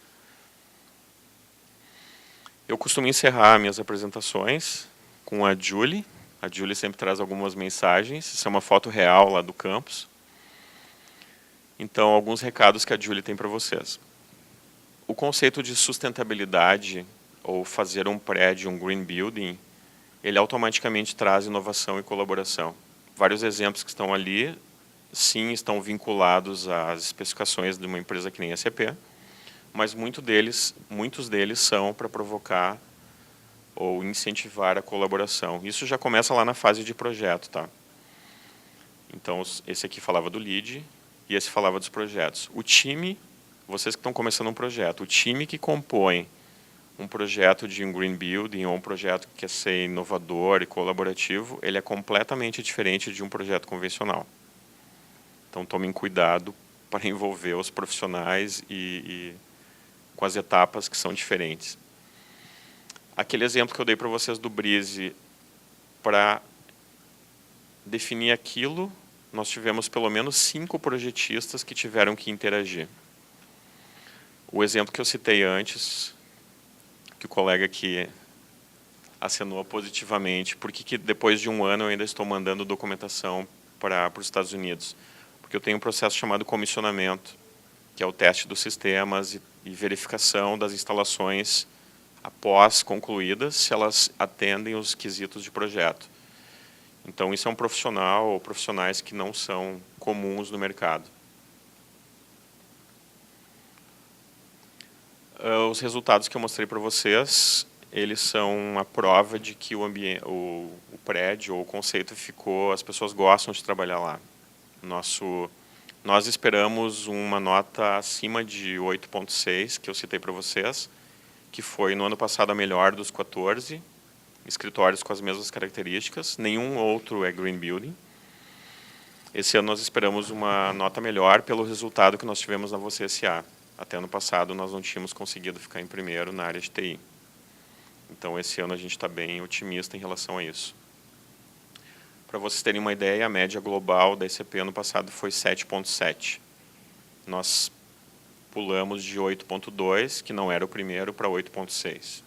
Eu costumo encerrar minhas apresentações com a Julie. A Julie sempre traz algumas mensagens. Isso é uma foto real lá do campus. Então, alguns recados que a Julie tem para vocês. O conceito de sustentabilidade, ou fazer um prédio, um green building, ele automaticamente traz inovação e colaboração. Vários exemplos que estão ali, sim, estão vinculados às especificações de uma empresa que nem a SAP, mas muitos deles são para provocar ou incentivar a colaboração. Isso já começa lá na fase de projeto, tá? Então, esse aqui falava do lead e esse falava dos projetos. O time, vocês que estão começando um projeto, o time que compõe um projeto de um green building ou um projeto que quer ser inovador e colaborativo, ele é completamente diferente de um projeto convencional. Então, tomem cuidado para envolver os profissionais e com as etapas que são diferentes. Aquele exemplo que eu dei para vocês do Breeze, para definir aquilo, nós tivemos pelo menos 5 projetistas que tiveram que interagir. O exemplo que eu citei antes, que o colega aqui acenou positivamente, porque depois de um ano eu ainda estou mandando documentação para os Estados Unidos? Porque eu tenho um processo chamado comissionamento, que é o teste dos sistemas e verificação das instalações após concluídas, se elas atendem os quesitos de projeto. Então, isso é um profissional ou profissionais que não são comuns no mercado. Os resultados que eu mostrei para vocês, eles são a prova de que o prédio ou o conceito ficou, as pessoas gostam de trabalhar lá. Nós esperamos uma nota acima de 8,6, que eu citei para vocês, que foi no ano passado a melhor dos 14 escritórios com as mesmas características. Nenhum outro é green building. Esse ano nós esperamos uma nota melhor pelo resultado que nós tivemos na Você SA. Até ano passado nós não tínhamos conseguido ficar em primeiro na área de TI. Então esse ano a gente está bem otimista em relação a isso. Para vocês terem uma ideia, a média global da SAP ano passado foi 7,7. Nós pulamos de 8.2, que não era o primeiro, para 8.6.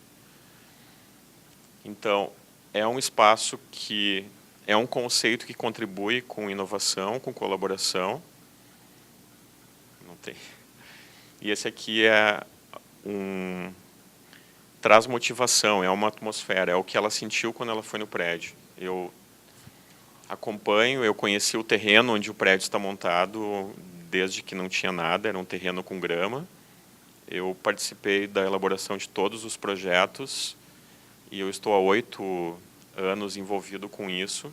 Então, é um espaço que é um conceito que contribui com inovação, com colaboração. Não tem. E esse aqui traz motivação, é uma atmosfera, é o que ela sentiu quando ela foi no prédio. Eu acompanho, eu conheci o terreno onde o prédio está montado desde que não tinha nada, era um terreno com grama. Eu participei da elaboração de todos os projetos e eu estou há 8 anos envolvido com isso.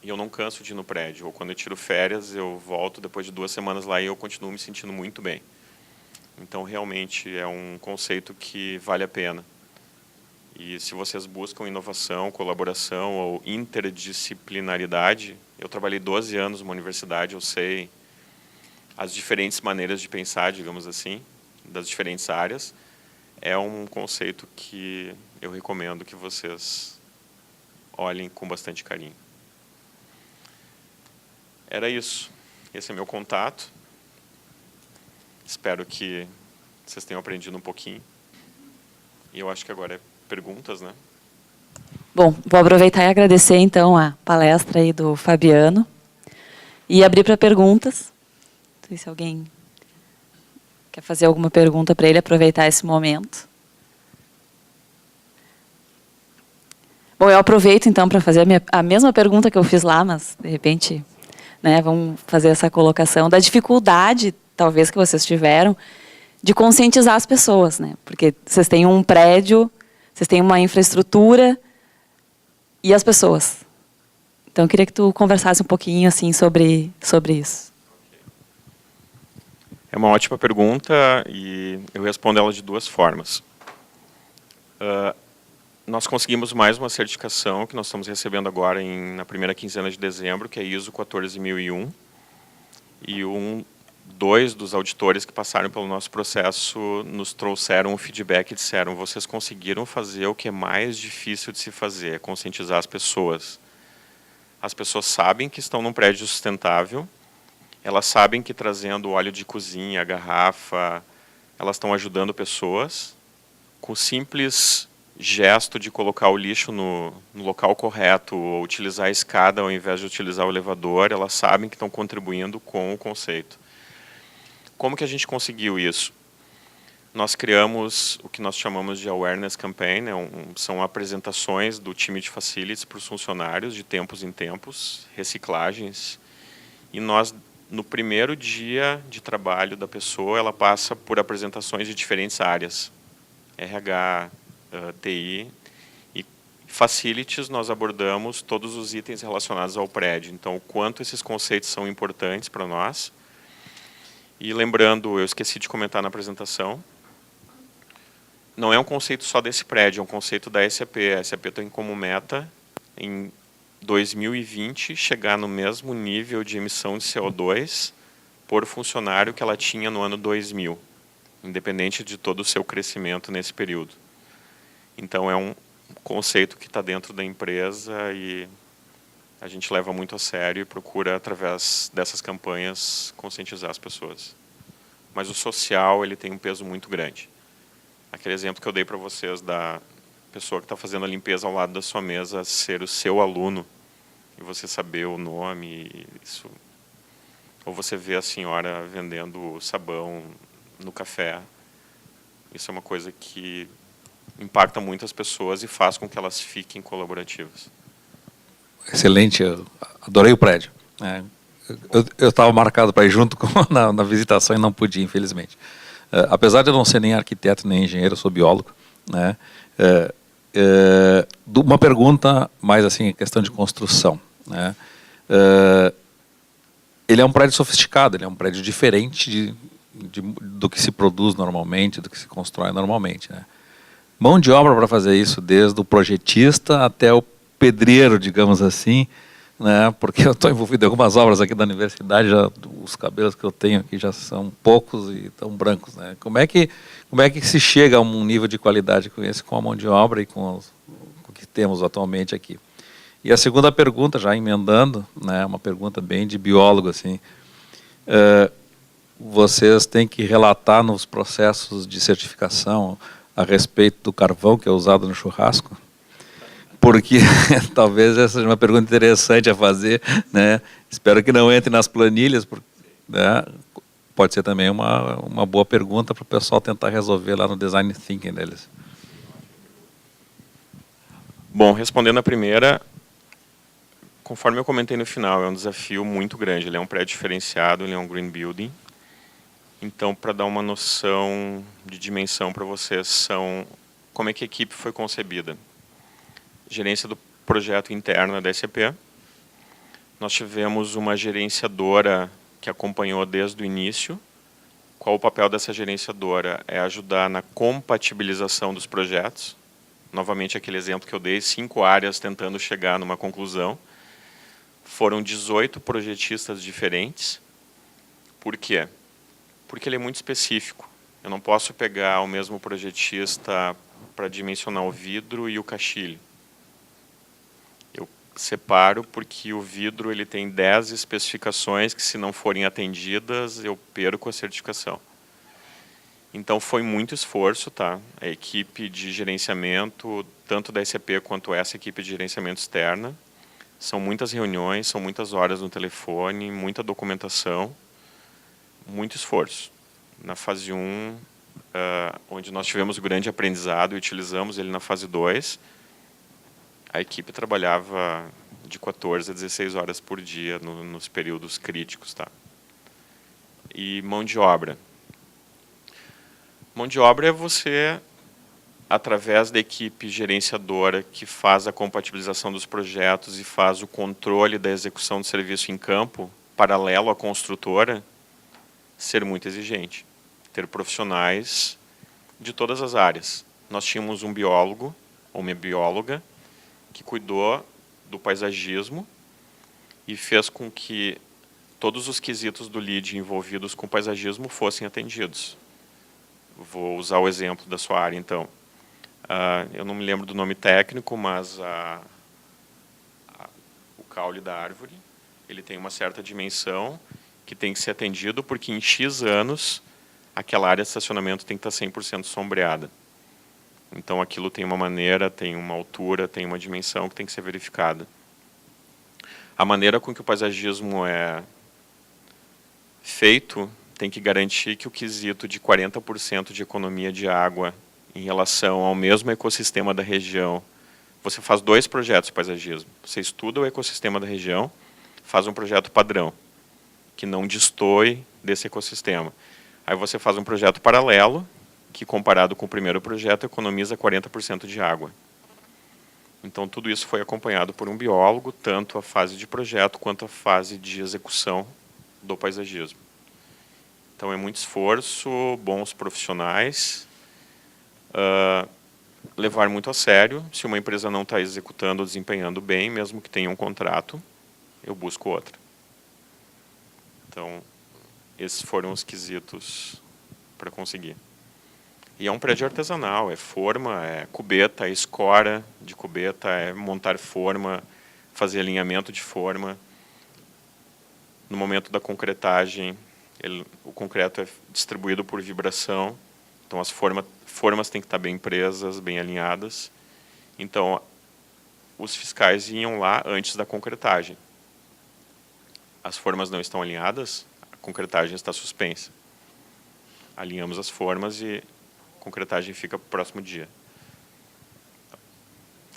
E eu não canso de ir no prédio. Ou quando eu tiro férias, eu volto depois de 2 semanas lá e eu continuo me sentindo muito bem. Então, realmente, é um conceito que vale a pena. E se vocês buscam inovação, colaboração ou interdisciplinaridade, eu trabalhei 12 anos numa universidade, eu sei as diferentes maneiras de pensar, digamos assim, das diferentes áreas. É um conceito que eu recomendo que vocês olhem com bastante carinho. Era isso. Esse é meu contato. Espero que vocês tenham aprendido um pouquinho. E eu acho que agora é perguntas, né? Bom, vou aproveitar e agradecer, então, a palestra aí do Fabiano e abrir para perguntas. Não sei se alguém quer fazer alguma pergunta para ele, aproveitar esse momento. Bom, eu aproveito, então, para fazer a mesma pergunta que eu fiz lá, mas, de repente, né, vamos fazer essa colocação da dificuldade, talvez, que vocês tiveram de conscientizar as pessoas, né? Porque vocês têm um prédio, vocês têm uma infraestrutura e as pessoas. Então, eu queria que tu conversasse um pouquinho assim sobre isso. É uma ótima pergunta e eu respondo ela de 2 formas. Nós conseguimos mais uma certificação que nós estamos recebendo agora na primeira quinzena de dezembro, que é ISO 14001. E 2 dos auditores que passaram pelo nosso processo nos trouxeram um feedback e disseram: vocês conseguiram fazer o que é mais difícil de se fazer, conscientizar as pessoas. As pessoas sabem que estão num prédio sustentável, elas sabem que trazendo óleo de cozinha, garrafa, elas estão ajudando pessoas. Com o simples gesto de colocar o lixo no local correto, ou utilizar a escada ao invés de utilizar o elevador, elas sabem que estão contribuindo com o conceito. Como que a gente conseguiu isso? Nós criamos o que nós chamamos de Awareness Campaign, são apresentações do time de Facilities para os funcionários, de tempos em tempos, reciclagens. E nós, no primeiro dia de trabalho da pessoa, ela passa por apresentações de diferentes áreas. RH, TI e Facilities, nós abordamos todos os itens relacionados ao prédio. Então, o quanto esses conceitos são importantes para nós. E lembrando, eu esqueci de comentar na apresentação, não é um conceito só desse prédio, é um conceito da SAP. A SAP tem como meta, em 2020, chegar no mesmo nível de emissão de CO2 por funcionário que ela tinha no ano 2000, independente de todo o seu crescimento nesse período. Então, é um conceito que está dentro da empresa e a gente leva muito a sério e procura, através dessas campanhas, conscientizar as pessoas. Mas o social, ele tem um peso muito grande. Aquele exemplo que eu dei para vocês da pessoa que está fazendo a limpeza ao lado da sua mesa ser o seu aluno e você saber o nome, isso. Ou você vê a senhora vendendo sabão no café. Isso é uma coisa que impacta muito as pessoas e faz com que elas fiquem colaborativas. Excelente, eu adorei o prédio. Eu estava marcado para ir junto na visitação e não pude, infelizmente. Apesar de eu não ser nem arquiteto nem engenheiro, eu sou biólogo, né? Uma pergunta mais assim, questão de construção, né? Ele é um prédio sofisticado, ele é um prédio diferente do que se produz normalmente, do que se constrói normalmente, né? Mão de obra para fazer isso, desde o projetista até o pedreiro, digamos assim, né? Porque eu estou envolvido em algumas obras aqui da universidade, os cabelos que eu tenho aqui já são poucos e tão brancos, né? Como é que se chega a um nível de qualidade com esse, com a mão de obra e com o que temos atualmente aqui? E a segunda pergunta, já emendando, né? Uma pergunta bem de biólogo, assim, vocês têm que relatar nos processos de certificação a respeito do carvão que é usado no churrasco? Porque talvez essa seja uma pergunta interessante a fazer, né? Espero que não entre nas planilhas, porque, né? Pode ser também uma boa pergunta para o pessoal tentar resolver lá no design thinking deles. Bom, respondendo a primeira, conforme eu comentei no final, é um desafio muito grande. Ele é um prédio diferenciado, ele é um green building. Então, para dar uma noção de dimensão para vocês, como é que a equipe foi concebida. Gerência do projeto interna da SAP. Nós tivemos uma gerenciadora que acompanhou desde o início. Qual o papel dessa gerenciadora? É ajudar na compatibilização dos projetos. Novamente, aquele exemplo que eu dei, 5 áreas tentando chegar numa conclusão. Foram 18 projetistas diferentes. Por quê? Porque ele é muito específico. Eu não posso pegar o mesmo projetista para dimensionar o vidro e o caixilho. Eu separo porque o vidro ele tem 10 especificações que, se não forem atendidas, eu perco a certificação. Então, foi muito esforço, tá? A equipe de gerenciamento, tanto da SAP quanto essa equipe de gerenciamento externa, são muitas reuniões, são muitas horas no telefone, muita documentação, muito esforço. Na fase 1, onde nós tivemos o grande aprendizado e utilizamos ele na fase 2, a equipe trabalhava de 14 a 16 horas por dia nos períodos críticos. Tá? E mão de obra. Mão de obra é você, através da equipe gerenciadora que faz a compatibilização dos projetos e faz o controle da execução do serviço em campo, paralelo à construtora, ser muito exigente. Ter profissionais de todas as áreas. Nós tínhamos um biólogo, ou uma bióloga, que cuidou do paisagismo e fez com que todos os quesitos do LEED envolvidos com paisagismo fossem atendidos. Vou usar o exemplo da sua área, então. Eu não me lembro do nome técnico, mas o caule da árvore, ele tem uma certa dimensão que tem que ser atendido, porque em X anos aquela área de estacionamento tem que estar 100% sombreada. Então, aquilo tem uma maneira, tem uma altura, tem uma dimensão que tem que ser verificada. A maneira com que o paisagismo é feito tem que garantir que o quesito de 40% de economia de água em relação ao mesmo ecossistema da região. Você faz 2 projetos de paisagismo. Você estuda o ecossistema da região, faz um projeto padrão, que não destoe desse ecossistema. Aí você faz um projeto paralelo, que comparado com o primeiro projeto, economiza 40% de água. Então, tudo isso foi acompanhado por um biólogo, tanto a fase de projeto quanto a fase de execução do paisagismo. Então, é muito esforço, bons profissionais, levar muito a sério. Se uma empresa não está executando ou desempenhando bem, mesmo que tenha um contrato, eu busco outra. Então, esses foram os quesitos para conseguir. E é um prédio artesanal, é forma, é cubeta, é escora de cubeta, é montar forma, fazer alinhamento de forma. No momento da concretagem, o concreto é distribuído por vibração, então as formas têm que estar bem presas, bem alinhadas. Então, os fiscais iam lá antes da concretagem. As formas não estão alinhadas, a concretagem está suspensa. Alinhamos as formas e a concretagem fica para o próximo dia.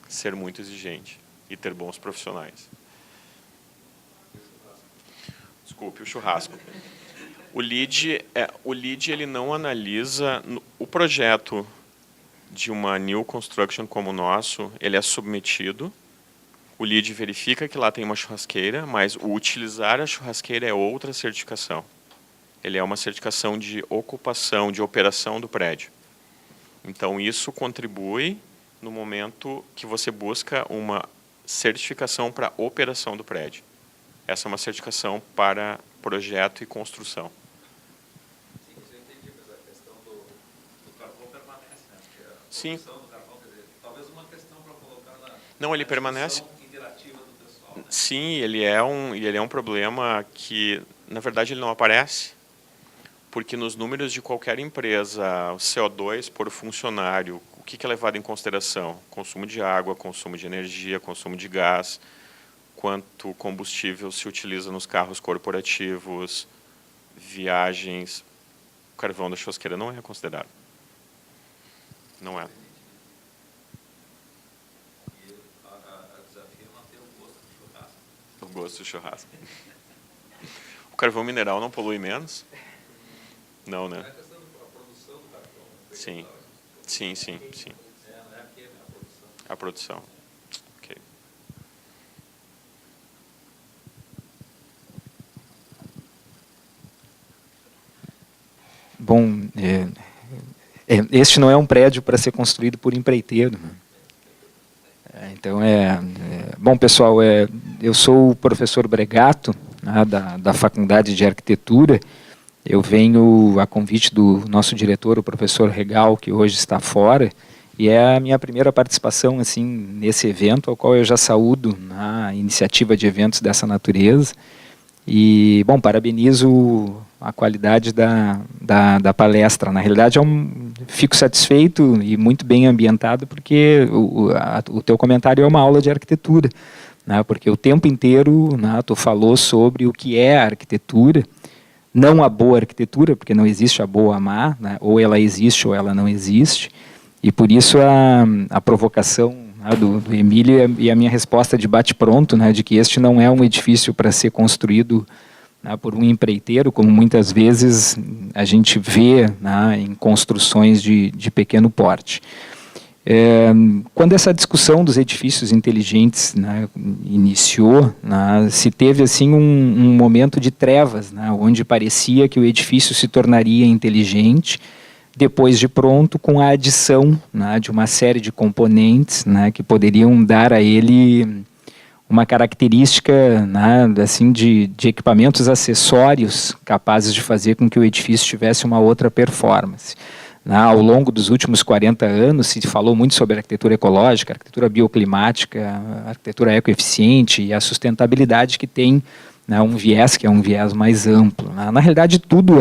Ser muito exigente e ter bons profissionais. Desculpe, o churrasco. O LEED ele não analisa o projeto de uma new construction como o nosso, ele é submetido. O LEED verifica que lá tem uma churrasqueira, mas o utilizar a churrasqueira é outra certificação. Ele é uma certificação de ocupação, de operação do prédio. Então, isso contribui no momento que você busca uma certificação para operação do prédio. Essa é uma certificação para projeto e construção. Sim, eu entendi, mas a questão do carvão permanece, né? Porque a Sim. produção do carvão, quer dizer, talvez uma questão para colocar na Não, ele permanece. Interativa do pessoal, né? Sim, ele é um problema que, na verdade, ele não aparece. Porque nos números de qualquer empresa, o CO2 por funcionário, o que é levado em consideração? Consumo de água, consumo de energia, consumo de gás, quanto combustível se utiliza nos carros corporativos, viagens. O carvão da churrasqueira não é considerado. Não é. O gosto do churrasco. O carvão mineral não polui menos? Não, né? Sim. Sim, sim, sim. A produção. Ok. Bom, este não é um prédio para ser construído por empreiteiro, né? Então, bom, pessoal, eu sou o professor Bregato, né, da Faculdade de Arquitetura. Eu venho a convite do nosso diretor, o professor Regal, que hoje está fora, e é a minha primeira participação assim, nesse evento, ao qual eu já saúdo na iniciativa de eventos dessa natureza. E, bom, parabenizo a qualidade da palestra. Na realidade, fico satisfeito e muito bem ambientado, porque o teu comentário é uma aula de arquitetura, né? Porque o tempo inteiro, né, tu falou sobre o que é a arquitetura, não a boa arquitetura, porque não existe a boa ou a má, né? Ou ela existe ou ela não existe, e por isso a provocação, né, do Emílio e a minha resposta de bate-pronto, né, de que este não é um edifício para ser construído, né, por um empreiteiro, como muitas vezes a gente vê, né, em construções de pequeno porte. Quando essa discussão dos edifícios inteligentes, né, iniciou, né, se teve assim um momento de trevas, né, onde parecia que o edifício se tornaria inteligente depois de pronto, com a adição, né, de uma série de componentes, né, que poderiam dar a ele uma característica, né, assim, de equipamentos acessórios capazes de fazer com que o edifício tivesse uma outra performance. Ao longo dos últimos 40 anos se falou muito sobre arquitetura ecológica, arquitetura bioclimática, arquitetura ecoeficiente e a sustentabilidade que tem, né, um viés que é um viés mais amplo. Na realidade, tudo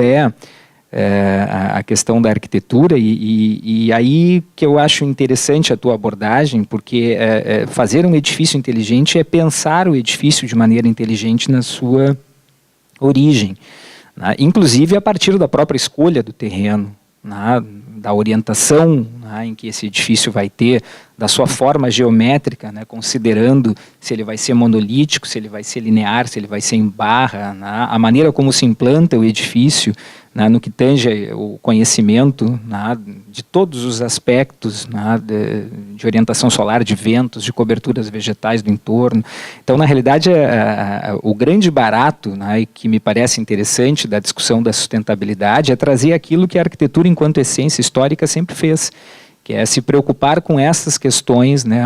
a questão da arquitetura e aí que eu acho interessante a tua abordagem, porque fazer um edifício inteligente é pensar o edifício de maneira inteligente na sua origem, né, inclusive a partir da própria escolha do terreno, né, da orientação, né, em que esse edifício vai ter, da sua forma geométrica, né, considerando se ele vai ser monolítico, se ele vai ser linear, se ele vai ser em barra, né, a maneira como se implanta o edifício, né, no que tange o conhecimento, né, de todos os aspectos, né, de orientação solar, de ventos, de coberturas vegetais do entorno. Então, na realidade, o grande barato, né, que me parece interessante da discussão da sustentabilidade é trazer aquilo que a arquitetura, enquanto essência histórica, sempre fez, que é se preocupar com essas questões, né,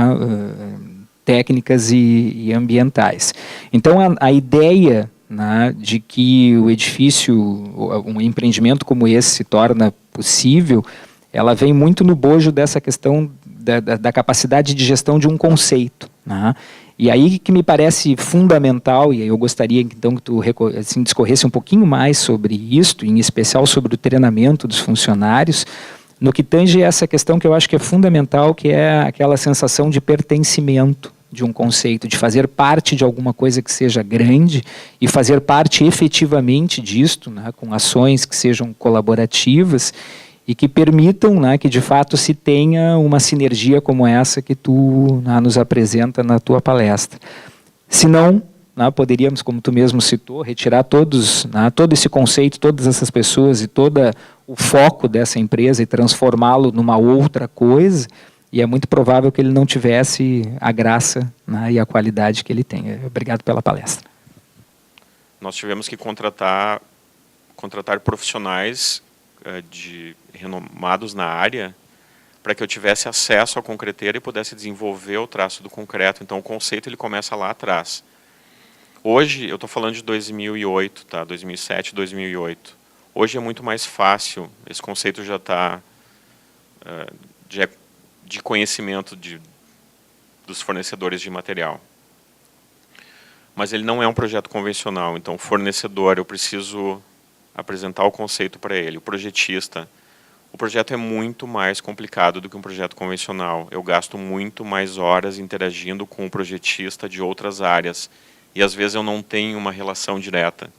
técnicas e ambientais. Então, a ideia, né, de que o edifício, um empreendimento como esse se torna possível, ela vem muito no bojo dessa questão da capacidade de gestão de um conceito, né? E aí que me parece fundamental, e eu gostaria então que tu assim, discorresse um pouquinho mais sobre isto, em especial sobre o treinamento dos funcionários, no que tange essa questão que eu acho que é fundamental, que é aquela sensação de pertencimento de um conceito, de fazer parte de alguma coisa que seja grande e fazer parte efetivamente disto, né, com ações que sejam colaborativas e que permitam, né, que de fato se tenha uma sinergia como essa que tu, né, nos apresenta na tua palestra. Se não, né, poderíamos, como tu mesmo citou, retirar todos, né, todo esse conceito, todas essas pessoas e todo o foco dessa empresa e transformá-lo numa outra coisa, e é muito provável que ele não tivesse a graça, né, e a qualidade que ele tem. Obrigado pela palestra. Nós tivemos que contratar profissionais renomados na área para que eu tivesse acesso ao concreteiro e pudesse desenvolver o traço do concreto. Então, o conceito ele começa lá atrás. Hoje, eu estou falando de 2008, tá? 2007, 2008. Hoje é muito mais fácil, esse conceito já está de conhecimento dos fornecedores de material. Mas ele não é um projeto convencional, então fornecedor, eu preciso apresentar o conceito para ele. O projetista, o projeto é muito mais complicado do que um projeto convencional. Eu gasto muito mais horas interagindo com o projetista de outras áreas e às vezes eu não tenho uma relação direta.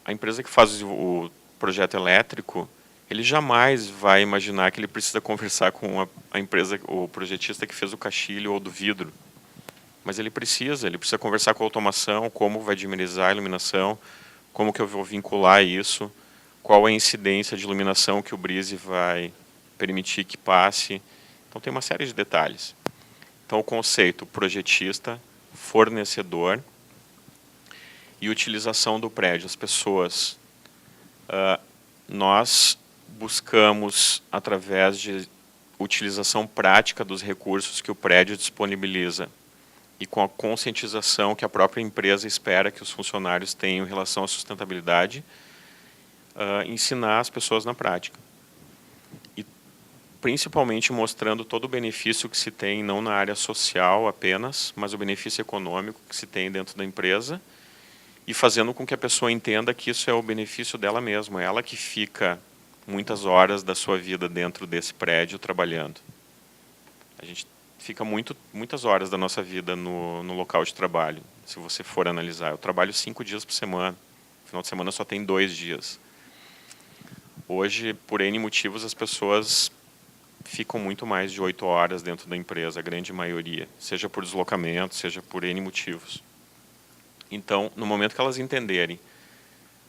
A empresa que faz o projeto elétrico, ele jamais vai imaginar que ele precisa conversar com a empresa, o projetista que fez o caixilho ou do vidro. Mas ele precisa conversar com a automação, como vai dimerizar a iluminação, como que eu vou vincular isso, qual é a incidência de iluminação que o Breeze vai permitir que passe. Então tem uma série de detalhes. Então o conceito projetista, fornecedor e utilização do prédio. As pessoas, nós buscamos, através de utilização prática dos recursos que o prédio disponibiliza e com a conscientização que a própria empresa espera que os funcionários tenham em relação à sustentabilidade, ensinar as pessoas na prática. E principalmente mostrando todo o benefício que se tem, não na área social apenas, mas o benefício econômico que se tem dentro da empresa, e fazendo com que a pessoa entenda que isso é o benefício dela mesma, é ela que fica muitas horas da sua vida dentro desse prédio trabalhando. A gente fica muitas horas da nossa vida no local de trabalho, se você for analisar. Eu trabalho 5 dias por semana, no final de semana só tem 2 dias. Hoje, por N motivos, as pessoas ficam muito mais de 8 horas dentro da empresa, a grande maioria, seja por deslocamento, seja por N motivos. Então, no momento que elas entenderem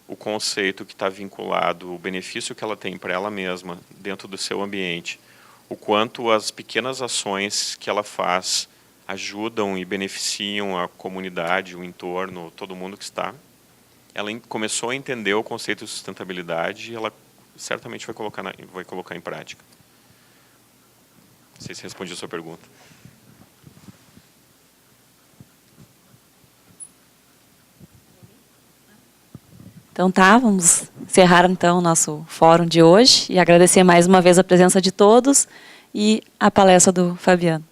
o conceito que está vinculado, o benefício que ela tem para ela mesma dentro do seu ambiente, o quanto as pequenas ações que ela faz ajudam e beneficiam a comunidade, o entorno, todo mundo que está, ela começou a entender o conceito de sustentabilidade e ela certamente vai colocar em prática. Não sei se respondi a sua pergunta. Então tá, vamos encerrar então o nosso fórum de hoje e agradecer mais uma vez a presença de todos e a palestra do Fabiano.